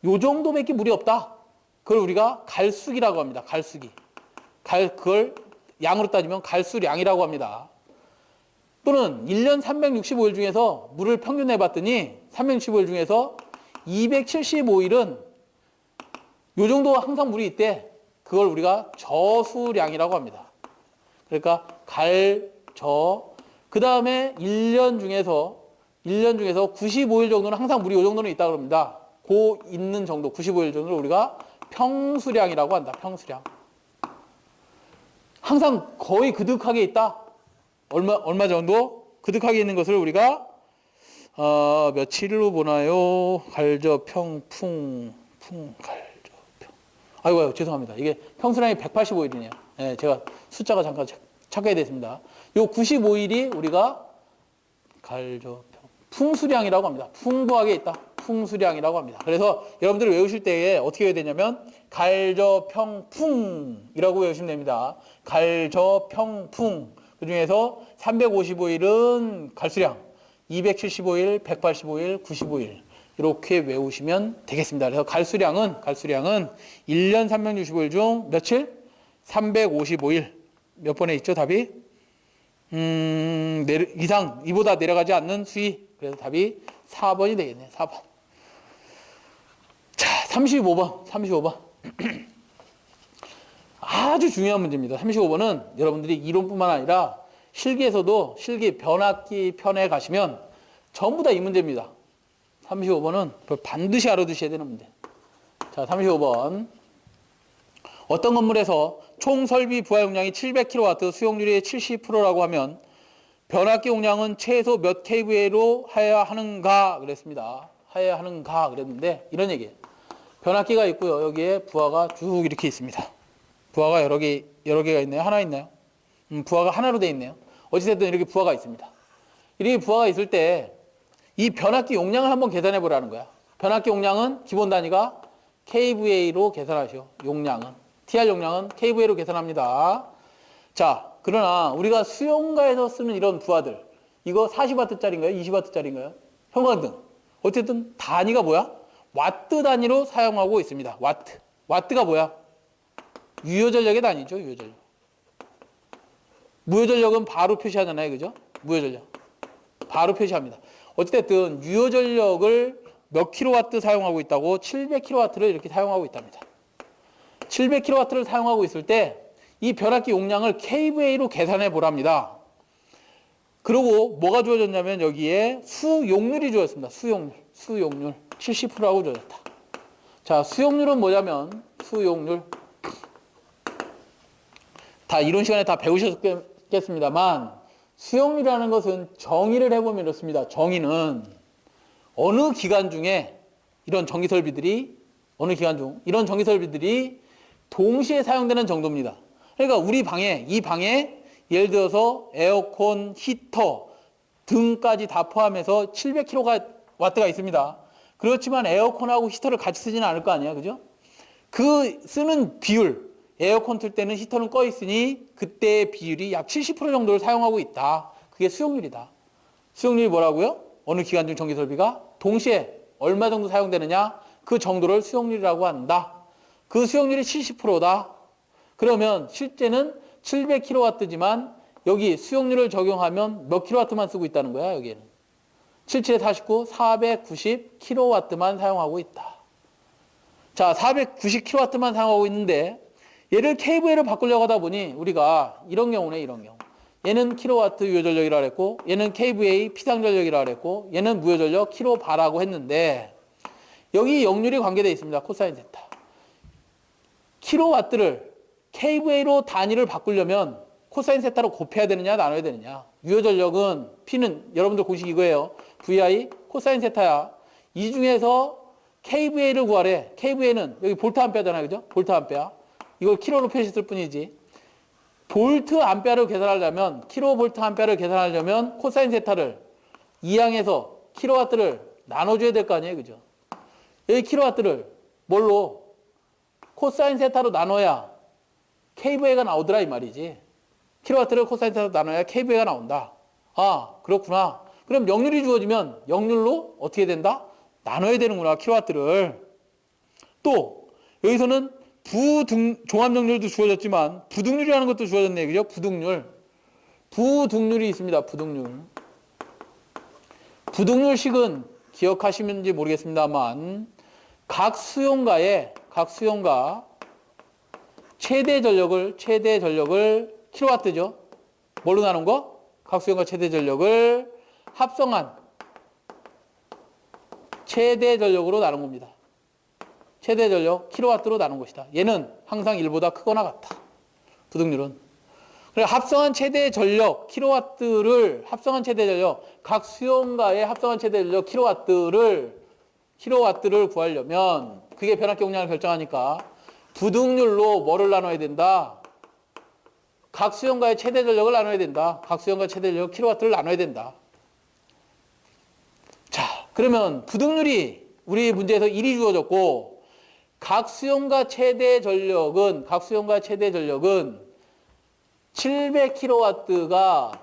요 정도밖에 물이 없다. 그걸 우리가 갈수기라고 합니다. 갈수기. 그걸 양으로 따지면 갈수량이라고 합니다. 또는 1년 365일 중에서 물을 평균 해봤더니 365일 중에서 275일은 요 정도 항상 물이 있대. 그걸 우리가 저수량이라고 합니다. 그러니까 그 다음에 1년 중에서 95일 정도는 항상 물이 요 정도는 있다고 합니다. 그 있는 정도 95일 정도를 우리가 평수량이라고 한다. 평수량. 항상 거의 그득하게 있다. 얼마 정도 그득하게 있는 것을 우리가 며칠로 보나요? 갈저평 갈저평. 아이고 죄송합니다. 이게 평수량이 185일이네요. 네, 제가 숫자가 잠깐 착각이 됐습니다. 요 95일이 우리가 갈저평 풍수량이라고 합니다. 풍부하게 있다. 풍수량이라고 합니다. 그래서 여러분들이 외우실 때에 어떻게 해야 되냐면 갈저평풍이라고 외우시면 됩니다. 갈저평풍. 그 중에서 355일은 갈수량, 275일, 185일, 95일 이렇게 외우시면 되겠습니다. 그래서 갈수량은 1년 365일 중 며칠? 355일. 몇 번에 있죠, 답이? 이상, 이보다 내려가지 않는 수위. 그래서 답이 4번이 되겠네요. 4번. 자, 35번. 아주 중요한 문제입니다. 35번은 여러분들이 이론뿐만 아니라 실기에서도 실기 변압기 편에 가시면 전부 다 이 문제입니다. 35번은 반드시 알아두셔야 되는 문제. 자, 35번. 어떤 건물에서 총 설비 부하 용량이 700kW, 수용률이 70%라고 하면 변압기 용량은 최소 몇 kVA로 해야 하는가 그랬습니다. 해야 하는가 그랬는데 이런 얘기예요. 변압기가 있고요. 여기에 부하가 쭉 이렇게 있습니다. 부하가 여러 개가 있나요? 하나 있나요? 부하가 하나로 돼 있네요. 어찌됐든 이렇게 부하가 있습니다. 이렇게 부하가 있을 때 이 변압기 용량을 한번 계산해 보라는 거야. 변압기 용량은 기본 단위가 kVA로 계산하시오. 용량은. TR 용량은 kVA로 계산합니다. 자, 그러나 우리가 수용가에서 쓰는 이런 부하들, 이거 40W짜리인가요? 20W짜리인가요? 형광등. 어쨌든 단위가 뭐야? 와트 단위로 사용하고 있습니다. 와트. 와트가 뭐야? 유효전력의 단위죠. 유효전력. 무효전력은 바로 표시하잖아요. 그죠? 무효전력. 바로 표시합니다. 어쨌든 유효전력을 몇 킬로와트 사용하고 있다고 700킬로와트를 이렇게 사용하고 있답니다. 700킬로와트를 사용하고 있을 때 이 변압기 용량을 kVA로 계산해 보랍니다. 그리고 뭐가 주어졌냐면 여기에 수용률이 주어졌습니다. 수용률 70%라고 주어졌다. 자, 수용률은 뭐냐면 수용률 다 이론 시간에 다 배우셨겠습니다만 수용률이라는 것은 정의를 해보면 이렇습니다. 정의는 어느 기간 중에 이런 전기설비들이 동시에 사용되는 정도입니다. 그러니까 우리 방에 이 방에 예를 들어서 에어컨, 히터 등까지 다 포함해서 700kW가 있습니다. 그렇지만 에어컨하고 히터를 같이 쓰지는 않을 거 아니에요. 그죠? 그 쓰는 비율, 에어컨 틀 때는 히터는 꺼 있으니 그때의 비율이 약 70% 정도를 사용하고 있다. 그게 수용률이다. 수용률이 뭐라고요? 어느 기간 중 전기설비가 동시에 얼마 정도 사용되느냐? 그 정도를 수용률이라고 한다. 그 수용률이 70%다. 그러면 실제는 700kW지만 여기 수용률을 적용하면 몇 킬로와트만 쓰고 있다는 거야, 여기에는. 77에 49, 490kW만 사용하고 있다. 자, 490kW만 사용하고 있는데 얘를 kVA로 바꾸려고 하다 보니 우리가 이런 경우네, 이런 경우. 얘는 킬로와트 유효전력이라 그랬고 얘는 kVA 피상전력이라 그랬고 얘는 무효전력 킬로바라고 했는데 여기 역률이 관계되어 있습니다. 코사인 세타. 킬로와트를 kVA로 단위를 바꾸려면 코사인 세타로 곱해야 되느냐 나눠야 되느냐. 유효전력은 P는 여러분들 공식 이거예요. VI 코사인 세타야. 이 중에서 kVA를 구하래. kVA는 여기 볼트 암페어잖아요. 그죠? 볼트 암페어. 이걸 킬로로 표시했을 뿐이지. 볼트 암페어를 계산하려면 킬로볼트 암페어를 계산하려면 코사인 세타를 이항에서 킬로와트를 나눠줘야 될 거 아니에요. 그죠? 여기 킬로와트를 뭘로? 코사인 세타로 나눠야 kVA가 나오더라 이 말이지. 킬로와트를 코사인 세타로 나눠야 kVA가 나온다. 아, 그렇구나. 그럼 역률이 주어지면 역률로 어떻게 된다? 나눠야 되는구나, 킬로와트를. 또 여기서는 종합역률도 주어졌지만 부등률이라는 것도 주어졌네요. 그죠? 부등률이 있습니다. 부등률식은 기억하시는지 모르겠습니다만 각 수용가 최대 전력을 킬로와트죠. 뭘로 나눈 거? 각 수용가 최대 전력을 합성한 최대 전력으로 나눈 겁니다. 최대 전력 킬로와트로 나눈 것이다. 얘는 항상 1보다 크거나 같다. 부등률은. 그러니까 합성한 최대 전력 킬로와트를 각 수용가의 합성한 최대 전력 킬로와트를 구하려면 그게 변압기 용량을 결정하니까 부등률로 뭐를 나눠야 된다? 각 수용가의 최대 전력을 나눠야 된다. 각 수용가 최대 전력 킬로와트를 나눠야 된다. 자, 그러면 부등률이 우리 문제에서 1이 주어졌고 각 수용가 최대 전력은 700kW가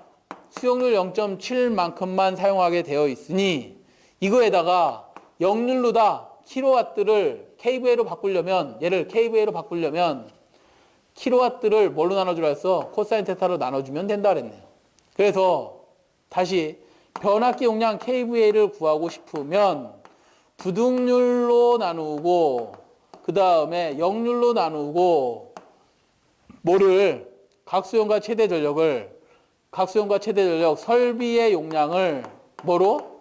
수용률 0.7만큼만 사용하게 되어 있으니 이거에다가 역률로다 킬로와트를 kVA로 바꾸려면 킬로와트를 뭘로 나눠주라 했어? 코사인 테타로 나눠주면 된다 그랬네요. 그래서 다시 변압기 용량 kVA를 구하고 싶으면 부등률로 나누고 그 다음에 역률로 나누고 뭐를 각 수용가 최대 전력 설비의 용량을 뭐로?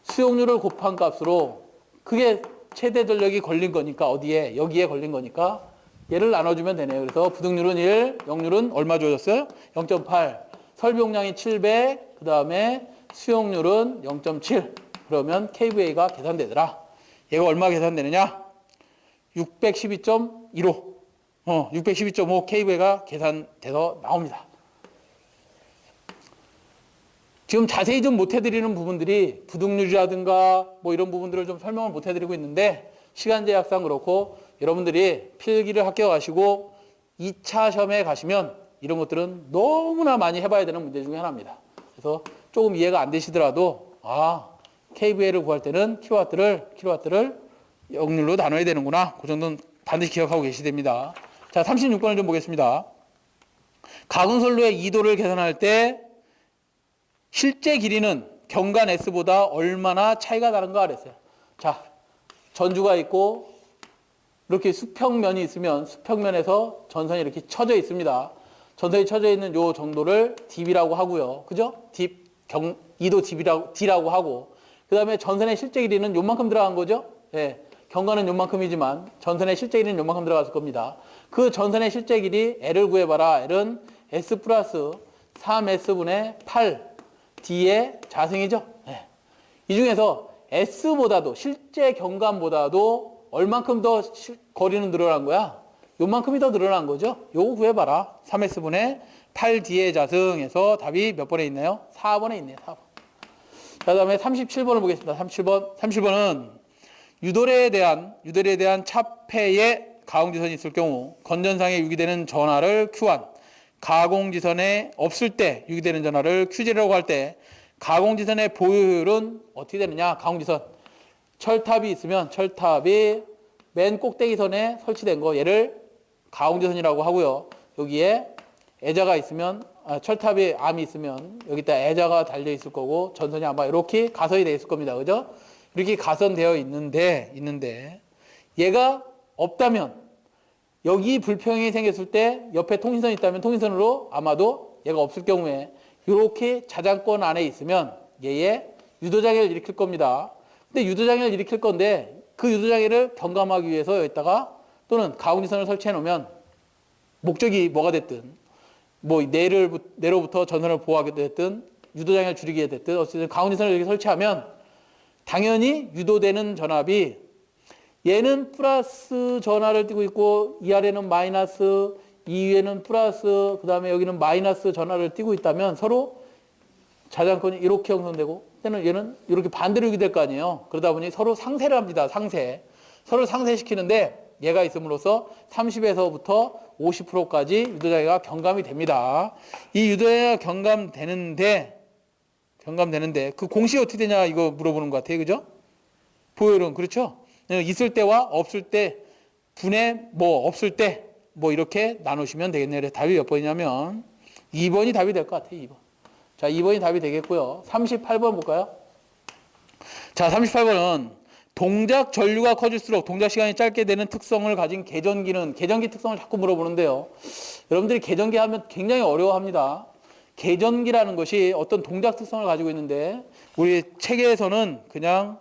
수용률을 곱한 값으로 그게 최대 전력이 걸린 거니까 어디에? 여기에 걸린 거니까 얘를 나눠주면 되네요. 그래서 부등률은 1, 역률은 얼마 주어졌어요? 0.8. 설비용량이 700, 그 다음에 수용률은 0.7. 그러면 KVA가 계산되더라. 얘가 얼마 계산되느냐? 612.15. 612.5 KVA가 계산돼서 나옵니다. 지금 자세히 좀 못 해드리는 부분들이 부등률이라든가 뭐 이런 부분들을 좀 설명을 못 해드리고 있는데 시간 제약상 그렇고 여러분들이 필기를 합격하시고 2차 시험에 가시면 이런 것들은 너무나 많이 해봐야 되는 문제 중에 하나입니다. 그래서 조금 이해가 안 되시더라도 KVA를 구할 때는 킬로와트를 역률로 나눠야 되는구나. 그 정도는 반드시 기억하고 계셔야 됩니다. 자, 36번을 좀 보겠습니다. 가공선로의 2도를 계산할 때 실제 길이는 경관 S보다 얼마나 차이가 나는가 그랬어요. 자, 전주가 있고 이렇게 수평면이 있으면 수평면에서 전선이 이렇게 쳐져 있습니다. 전선이 쳐져 있는 요 정도를 딥이라고 하고요. 그죠? 딥, 2도 D라고 하고 그 다음에 전선의 실제 길이는 요만큼 들어간 거죠? 예, 경관은 요만큼이지만 전선의 실제 길이는 요만큼 들어갔을 겁니다. 그 전선의 실제 길이 L을 구해봐라. L은 S 플러스 3S분의 8 D의 자승이죠. 네. 이 중에서 S보다도 실제 경관보다도 얼만큼 더 거리는 늘어난 거야? 요만큼이 더 늘어난 거죠. 요거 구해봐라. 3S분의 8D의 자승에서 답이 몇 번에 있나요? 4번에 있네요. 4번. 자, 다음에 37번을 보겠습니다. 37번은 유도례에 대한 차폐에 가공지선이 있을 경우 건전상에 유기되는 전하를 Q1, 가공지선에 없을 때 유기되는 전하를 Q0라고 할 때 가공지선의 보유율은 어떻게 되느냐? 가공지선 철탑이 있으면 철탑이 맨 꼭대기선에 설치된 거 얘를 가공지선이라고 하고요. 여기에 애자가 있으면 철탑에 암이 있으면 여기다 애자가 달려 있을 거고 전선이 아마 이렇게 가선이 되어 있을 겁니다. 그죠? 이렇게 가선되어 있는데 얘가 없다면 여기 불평이 생겼을 때 옆에 통신선이 있다면 통신선으로 아마도 얘가 없을 경우에 이렇게 자장권 안에 있으면 얘의 유도장애를 일으킬 겁니다. 근데 유도장애를 일으킬 건데 그 유도장애를 경감하기 위해서 여기다가 또는 가공지선을 설치해 놓으면 목적이 뭐가 됐든 뭐 내로부터 전선을 보호하게 됐든 유도장애를 줄이게 됐든 어쨌든 가공지선을 이렇게 설치하면 당연히 유도되는 전압이 얘는 플러스 전하를 띠고 있고 이 아래는 마이너스, 이 위에는 플러스, 그 다음에 여기는 마이너스 전하를 띠고 있다면 서로 자장권이 이렇게 형성되고 얘는 이렇게 반대로 유기될 거 아니에요. 그러다 보니 서로 상쇄를 합니다. 서로 상쇄시키는데 얘가 있음으로써 30에서부터 50%까지 유도장애가 경감이 됩니다. 이 유도장애가 경감되는데 그 공식이 어떻게 되냐 이거 물어보는 것 같아요. 그죠? 보혈은 그렇죠? 있을 때와 없을 때 분의 없을 때 이렇게 나누시면 되겠네요. 그래서 답이 몇 번이냐면 2번이 답이 될 것 같아요. 2번. 자, 2번이 답이 되겠고요. 38번 볼까요? 자, 38번은 동작 전류가 커질수록 동작 시간이 짧게 되는 특성을 가진 계전기 특성을 자꾸 물어보는데요. 여러분들이 계전기 하면 굉장히 어려워합니다. 계전기라는 것이 어떤 동작 특성을 가지고 있는데 우리 책에서는 그냥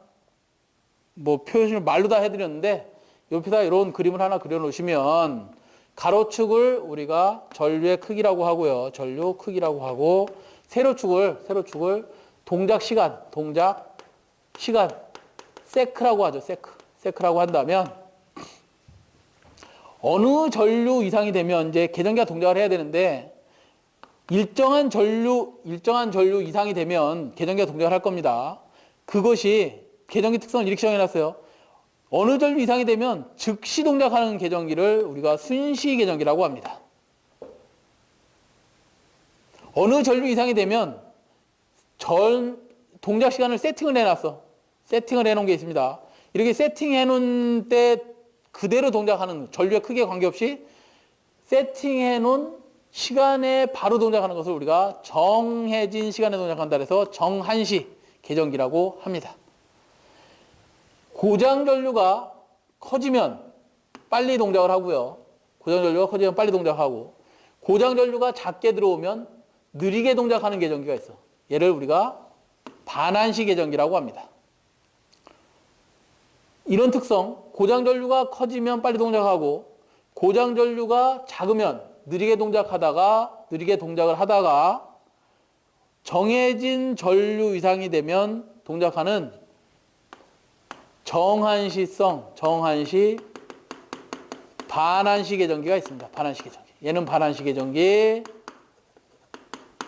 표현을 말로 다 해드렸는데 옆에다 이런 그림을 하나 그려놓으시면 가로축을 우리가 전류의 크기라고 하고요. 전류 크기라고 하고 세로축을 동작 시간 세크라고 하죠. 세크라고 한다면 어느 전류 이상이 되면 이제 계전기가 동작을 해야 되는데 일정한 전류 이상이 되면 계전기가 동작을 할 겁니다. 그것이 계전기 특성을 이렇게 정해놨어요. 어느 전류 이상이 되면 즉시 동작하는 계전기를 우리가 순시 계전기라고 합니다. 어느 전류 이상이 되면 동작 시간을 세팅을 해놨어. 세팅을 해놓은 게 있습니다. 이렇게 세팅해놓은 때 그대로 동작하는 전류의 크기에 관계없이 세팅해놓은 시간에 바로 동작하는 것을 우리가 정해진 시간에 동작한다 해서 정한시 계전기라고 합니다. 고장 전류가 커지면 빨리 동작을 하고요. 고장 전류가 커지면 빨리 동작하고 고장 전류가 작게 들어오면 느리게 동작하는 계전기가 있어. 얘를 우리가 반한시 계전기라고 합니다. 이런 특성, 고장 전류가 커지면 빨리 동작하고 고장 전류가 작으면 느리게 동작을 하다가 정해진 전류 이상이 되면 동작하는 정한시성, 정한시, 반한시 계전기가 있습니다. 반한시 계전기. 얘는 반한시 계전기.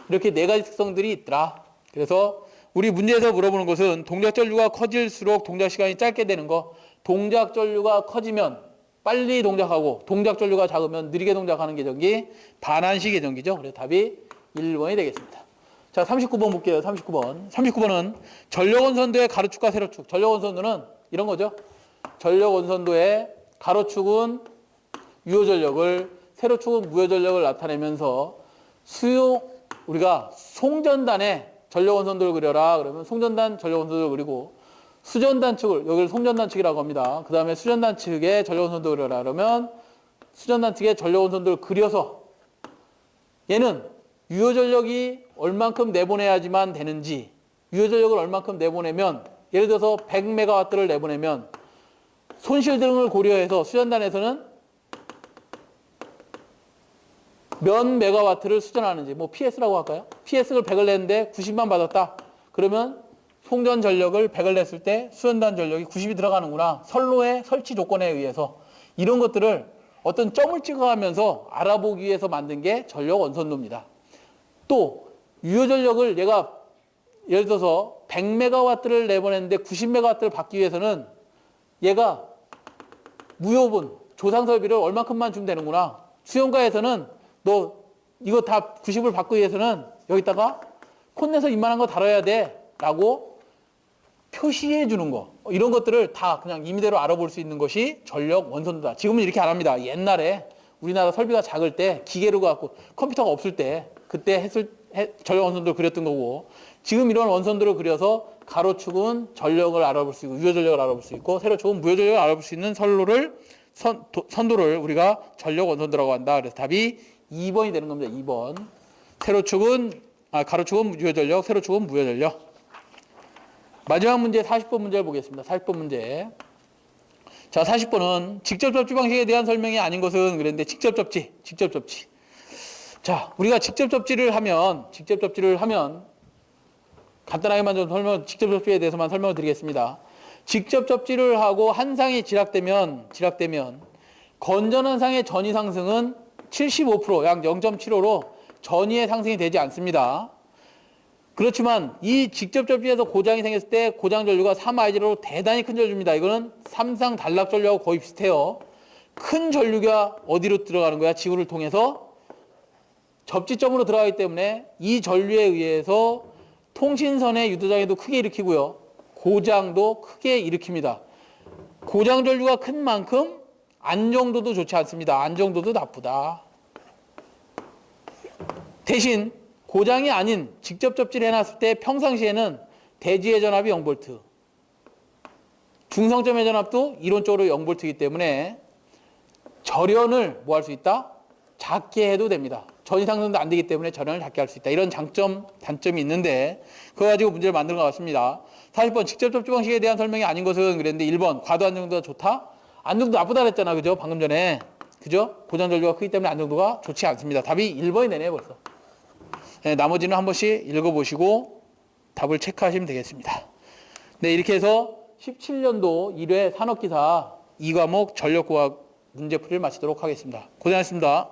이렇게 네 가지 특성들이 있더라. 그래서 우리 문제에서 물어보는 것은 동작 전류가 커질수록 동작 시간이 짧게 되는 거. 동작 전류가 커지면 빨리 동작하고 동작 전류가 작으면 느리게 동작하는 계전기 반한시 계전기죠. 그래서 답이 1번이 되겠습니다. 자, 39번 볼게요. 39번. 39번은 전력 원선도의 가로축과 세로축. 전력 원선도는 이런 거죠. 전력 원선도의 가로축은 유효전력을, 세로축은 무효전력을 나타내면서 우리가 송전단에 전력 원선도를 그려라. 그러면 송전단 전력 원선도를 그리고 수전단 측을, 여기를 송전단 측이라고 합니다. 그 다음에 수전단 측에 전력 원선도를 그려라. 그러면 수전단 측에 전력 원선도를 그려서 얘는 유효전력이 얼만큼 내보내야지만 되는지, 유효전력을 얼만큼 내보내면, 예를 들어서 100메가와트를 내보내면 손실 등을 고려해서 수전단에서는 몇 메가와트를 수전하는지, 뭐 PS라고 할까요? PS를 100을 냈는데 90만 받았다. 그러면 송전 전력을 100을 냈을 때 수전단 전력이 90이 들어가는구나. 선로의 설치 조건에 의해서 이런 것들을 어떤 점을 찍어가면서 알아보기 위해서 만든 게 전력 원선도입니다. 또 유효전력을 얘가 예를 들어서 100메가와트를 내보냈는데 90메가와트를 받기 위해서는 얘가 무효분, 조상설비를 얼만큼만 주면 되는구나. 수용가에서는 너 이거 다 90을 받기 위해서는 여기다가 콘내서 이만한 거 다뤄야 돼 라고 표시해 주는 거. 이런 것들을 다 그냥 임의대로 알아볼 수 있는 것이 전력 원선도다. 지금은 이렇게 안 합니다. 옛날에 우리나라 설비가 작을 때 기계로 갖고 컴퓨터가 없을 때 그때 전력 원선도를 그렸던 거고, 지금 이런 원선도를 그려서 가로축은 전력을 알아볼 수 있고 유효전력을 알아볼 수 있고 세로축은 무효전력을 알아볼 수 있는 선도를 우리가 전력 원선도라고 한다. 그래서 답이 2번이 되는 겁니다. 2번. 가로축은 유효전력, 세로축은 무효전력. 마지막 문제 40번 문제를 보겠습니다. 40번 문제. 자, 40번은 직접 접지 방식에 대한 설명이 아닌 것은 그랬는데 직접 접지. 자, 우리가 직접 접지를 하면 간단하게만 좀 직접 접지에 대해서만 설명을 드리겠습니다. 직접 접지를 하고 한 상이 지락되면 건전한 상의 전위 상승은 75%, 약 0.75로 전위의 상승이 되지 않습니다. 그렇지만 이 직접 접지에서 고장이 생겼을 때 고장 전류가 3I0로 대단히 큰 전류입니다. 이거는 삼상 단락 전류하고 거의 비슷해요. 큰 전류가 어디로 들어가는 거야? 지구를 통해서 접지점으로 들어가기 때문에 이 전류에 의해서 통신선의 유도장애도 크게 일으키고요. 고장도 크게 일으킵니다. 고장 전류가 큰 만큼 안정도도 좋지 않습니다. 안정도도 나쁘다. 대신 고장이 아닌 직접 접지를 해놨을 때 평상시에는 대지의 전압이 0V, 중성점의 전압도 이론적으로 0V이기 때문에 절연을 뭐 할 수 있다? 작게 해도 됩니다. 전위 상승도 안 되기 때문에 절연을 작게 할 수 있다. 이런 단점이 있는데 그거 가지고 문제를 만든 것 같습니다. 40번 직접 접지 방식에 대한 설명이 아닌 것은 그랬는데 1번 과도 안정도가 좋다? 안정도 나쁘다 그랬잖아. 그죠? 방금 전에. 그죠? 고장 전류가 크기 때문에 안정도가 좋지 않습니다. 답이 1번이 되네요, 벌써. 네, 나머지는 한 번씩 읽어보시고 답을 체크하시면 되겠습니다. 네, 이렇게 해서 17년도 1회 산업기사 2과목 전력공학 문제풀이를 마치도록 하겠습니다. 고생하셨습니다.